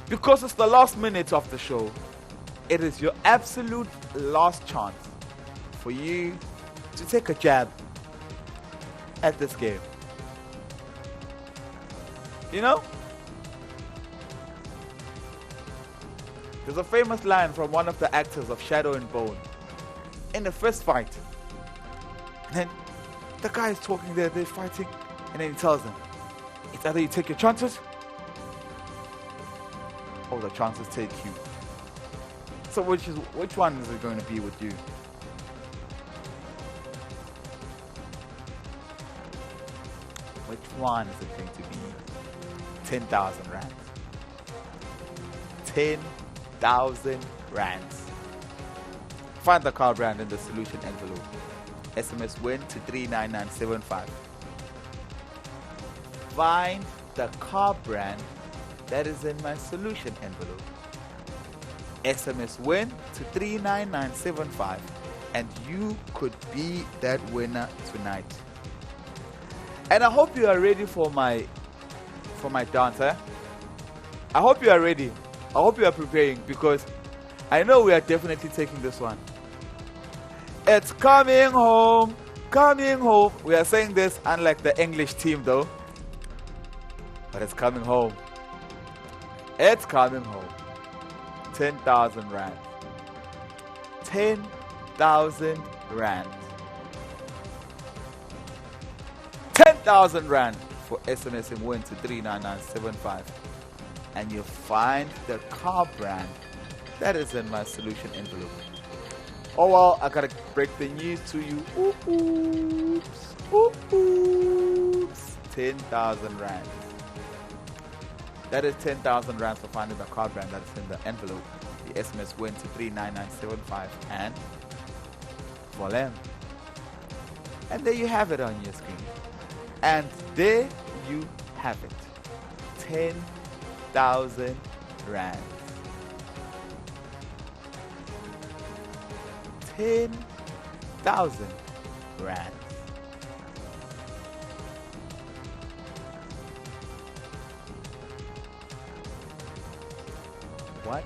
Because it's the last minute of the show, it is your absolute last chance for you to take a jab at this game. You know? There's a famous line from one of the actors of Shadow and Bone. In the first fight, and then the guy is talking there, they're fighting, and then he tells them, it's either you take your chances, or the chances take you. So which one is it going to be with you? Which one is it going to be? 10,000 rands. 10,000 rands. Find the car brand in the solution envelope. SMS Win to 39975. Find the car brand that is in my solution envelope. SMS Win to 39975, and you could be that winner tonight. And I hope you are ready for my dance. I hope you are ready. I hope you are preparing, because I know we are definitely taking this one. It's coming home, coming home. We are saying this unlike the English team though, but it's coming home. It's coming home. 10,000 rand. 10,000 rand. 10,000 rand for SMS and Win to 39975. And you find the car brand that is in my solution envelope. Oh well, I gotta break the news to you. Oops. Oops. 10,000 rand. That is 10,000 rand for finding the car brand that is in the envelope. The SMS Win to 39975 and voila. And there you have it on your screen. And there you have it. 10,000 rand. 10,000 rand. What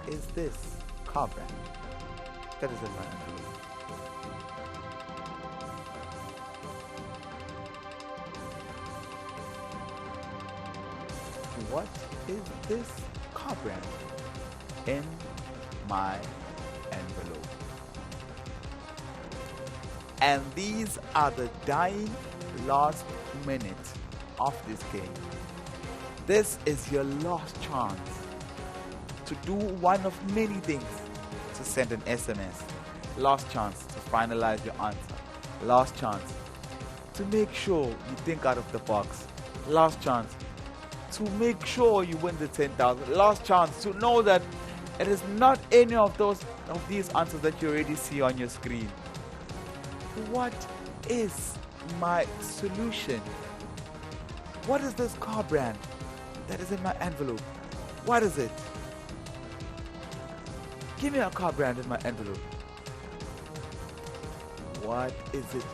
is this car brand that is in my envelope? What is this car brand in my envelope? And these are the dying last minute of this game. This is your last chance to do one of many things: to send an SMS, last chance to finalize your answer, last chance to make sure you think out of the box, last chance to make sure you win the 10,000, last chance to know that it is not any of these answers that you already see on your screen. What is my solution? What is this car brand that is in my envelope? What is it? Give me a car brand in my envelope. What is it?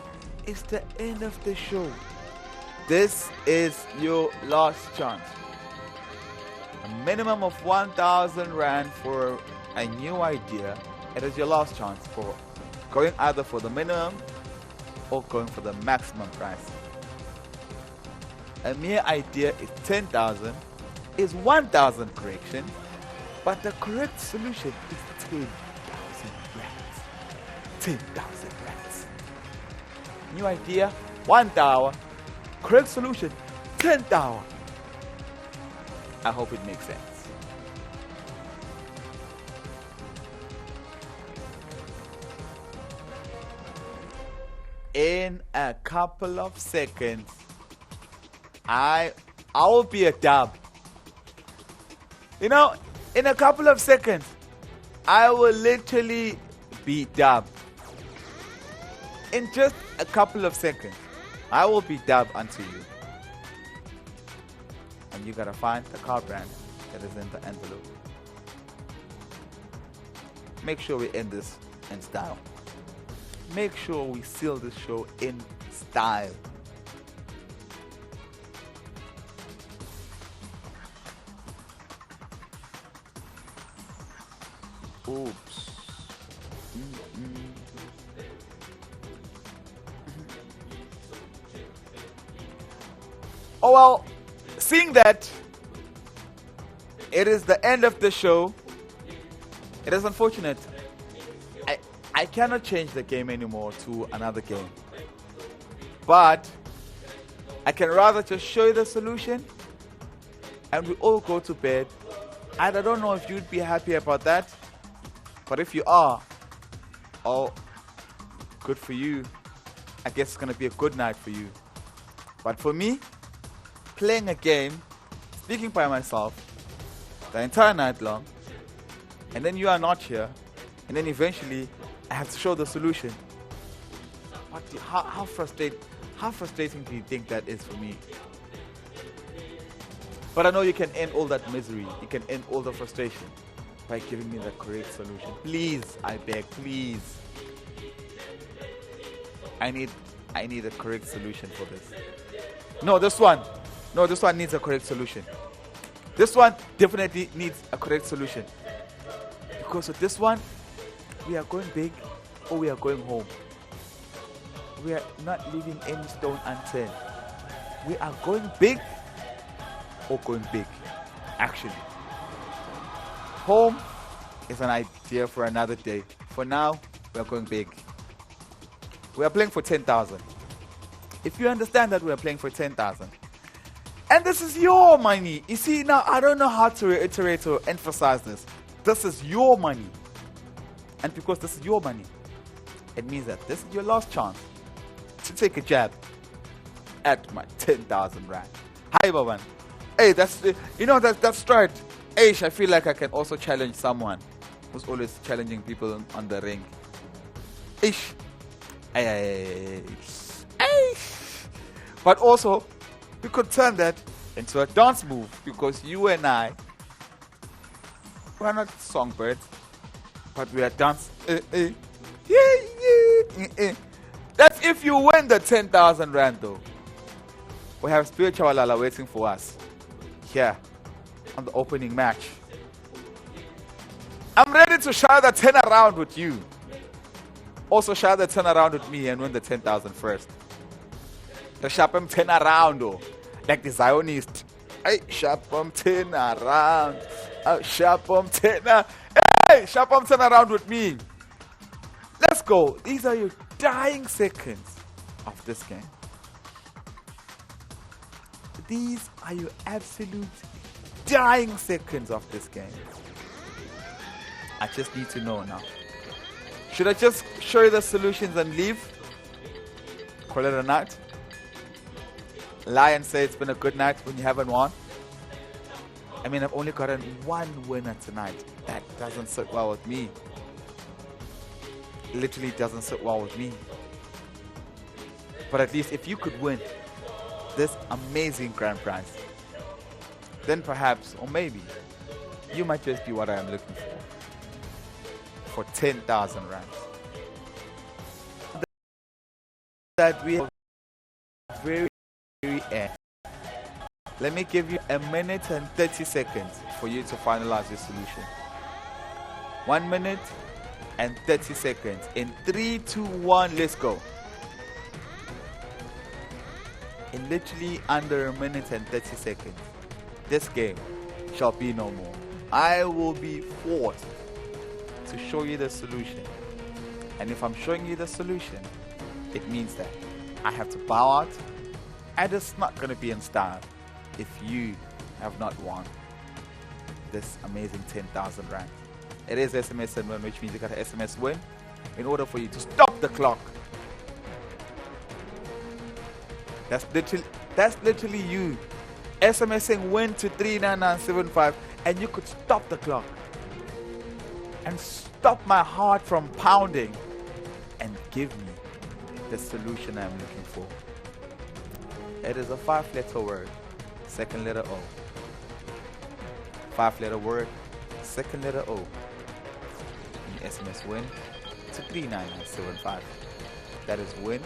It's the end of the show. This is your last chance. A minimum of 1,000 rand for a new idea. It is your last chance for going either for the minimum or going for the maximum price. A mere idea is 10,000, is 1,000 correction, but the correct solution is 10,000 rands. 10,000 rands. New idea, 1,000. Correct solution, 10,000. I hope it makes sense. In a couple of seconds, I will be a dub. You know, in a couple of seconds, I will literally be dub. In just a couple of seconds, I will be dub unto you. And you gotta find the car brand that is in the envelope. Make sure we end this in style. Make sure we seal this show in style. Oops. Oh well, seeing that it is the end of the show, it is unfortunate. I cannot change the game anymore to another game. But I can rather just show you the solution and we all go to bed. And I don't know if you'd be happy about that. But if you are, oh, good for you. I guess it's going to be a good night for you. But for me, playing a game, speaking by myself, the entire night long, and then you are not here, and then eventually I have to show the solution. How frustrating do you think that is for me? But I know you can end all that misery. You can end all the frustration by giving me the correct solution. Please, I beg, please. I need a correct solution for this. No, this one needs a correct solution. This one definitely needs a correct solution. Because with this one, we are going big or we are going home. We are not leaving any stone unturned. We are going big or going big. Actually, home is an idea for another day. For now, we are going big. We are playing for 10,000. If you understand that we are playing for 10,000, and this is your money. You see, now I don't know how to reiterate or emphasize this. This is your money. And because this is your money, it means that this is your last chance to take a jab at my 10,000 rand. Hi, Baban. Hey, that's right. Aish, I feel like I can also challenge someone who's always challenging people on the ring. Aish. Aish. But also, we could turn that into a dance move because you and I, we're not songbirds, but we are dance. That's if you win the 10,000 rand though. We have Spiritual Lala waiting for us here on the opening match. I'm ready to share the 10 around with you. Also share the 10 around with me and win the 10,000 first. The Shapam 10 around though. Like the Zionist. Hey, Shapam 10 around. Shapam 10 Hey, Shapam 10 around with me. Let's go. These are your dying seconds of this game. These are your absolute dying seconds of this game. I just need to know now. Should I just show you the solutions and leave? Call it a night? Lie and say it's been a good night when you haven't won? I mean, I've only gotten one winner tonight. That doesn't sit well with me. Literally doesn't sit well with me. But at least if you could win this amazing grand prize, then perhaps, or maybe, you might just be what I am looking for 10,000 rands. That we have very end. Let me give you a minute and 30 seconds for you to finalize your solution. 1 minute and 30 seconds. In 3, 2, 1, let's go. In literally under a minute and 30 seconds, this game shall be no more. I will be forced to show you the solution. And if I'm showing you the solution, it means that I have to bow out, and it's not going to be in style if you have not won this amazing 10,000 rand. It is SMS Win, which means you got to SMS Win in order for you to stop the clock. That's literally you SMSing Win to 39975, and you could stop the clock and stop my heart from pounding and give me the solution I'm looking for. It is a 5-letter word, second letter O. 5-letter word, second letter O. And you SMS Win to 39975. That is Win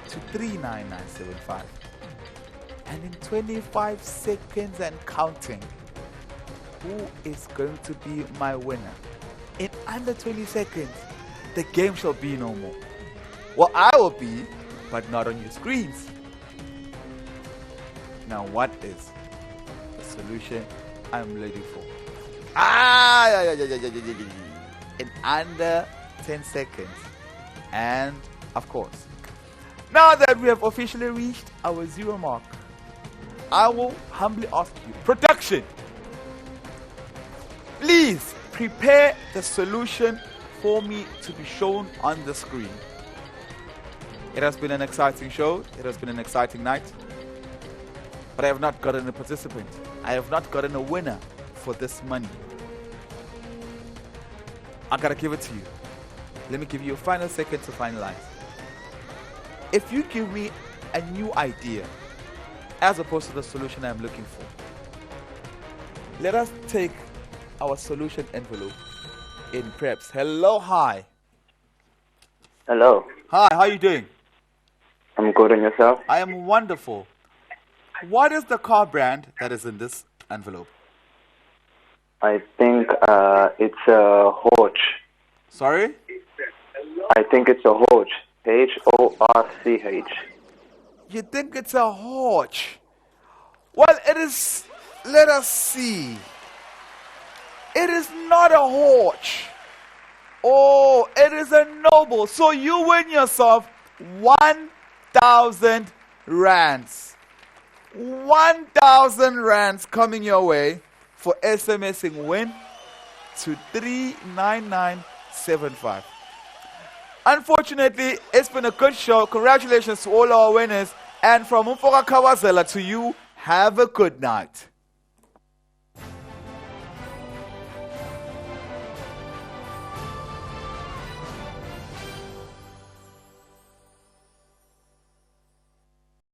to 39975. And in 25 seconds and counting, who is going to be my winner? In under 20 seconds, the game shall be no more. Well, I will be, but not on your screens. Now, what is the solution I'm looking for? In under 10 seconds. And, of course, now that we have officially reached our 0 mark, I will humbly ask you, production, please prepare the solution for me to be shown on the screen. It has been an exciting show. It has been an exciting night. But I have not gotten a participant. I have not gotten a winner for this money. I gotta give it to you. Let me give you a final second to finalize. If you give me a new idea as opposed to the solution I'm looking for, let us take our solution envelope in preps. Hello, hi. Hello. Hi, how are you doing? I'm good, and yourself? I am wonderful. What is the car brand that is in this envelope? I think it's a Horch. Sorry? I think it's a Horch. Horch. You think it's a Horch? Well, it is. Let us see. It is not a Horch. Oh, it is a Noble. So you win yourself 1,000 rands. 1,000 rands coming your way for SMSing Win to 39975. Unfortunately, it's been a good show. Congratulations to all our winners. And from Mfoka Kawazela to you, have a good night.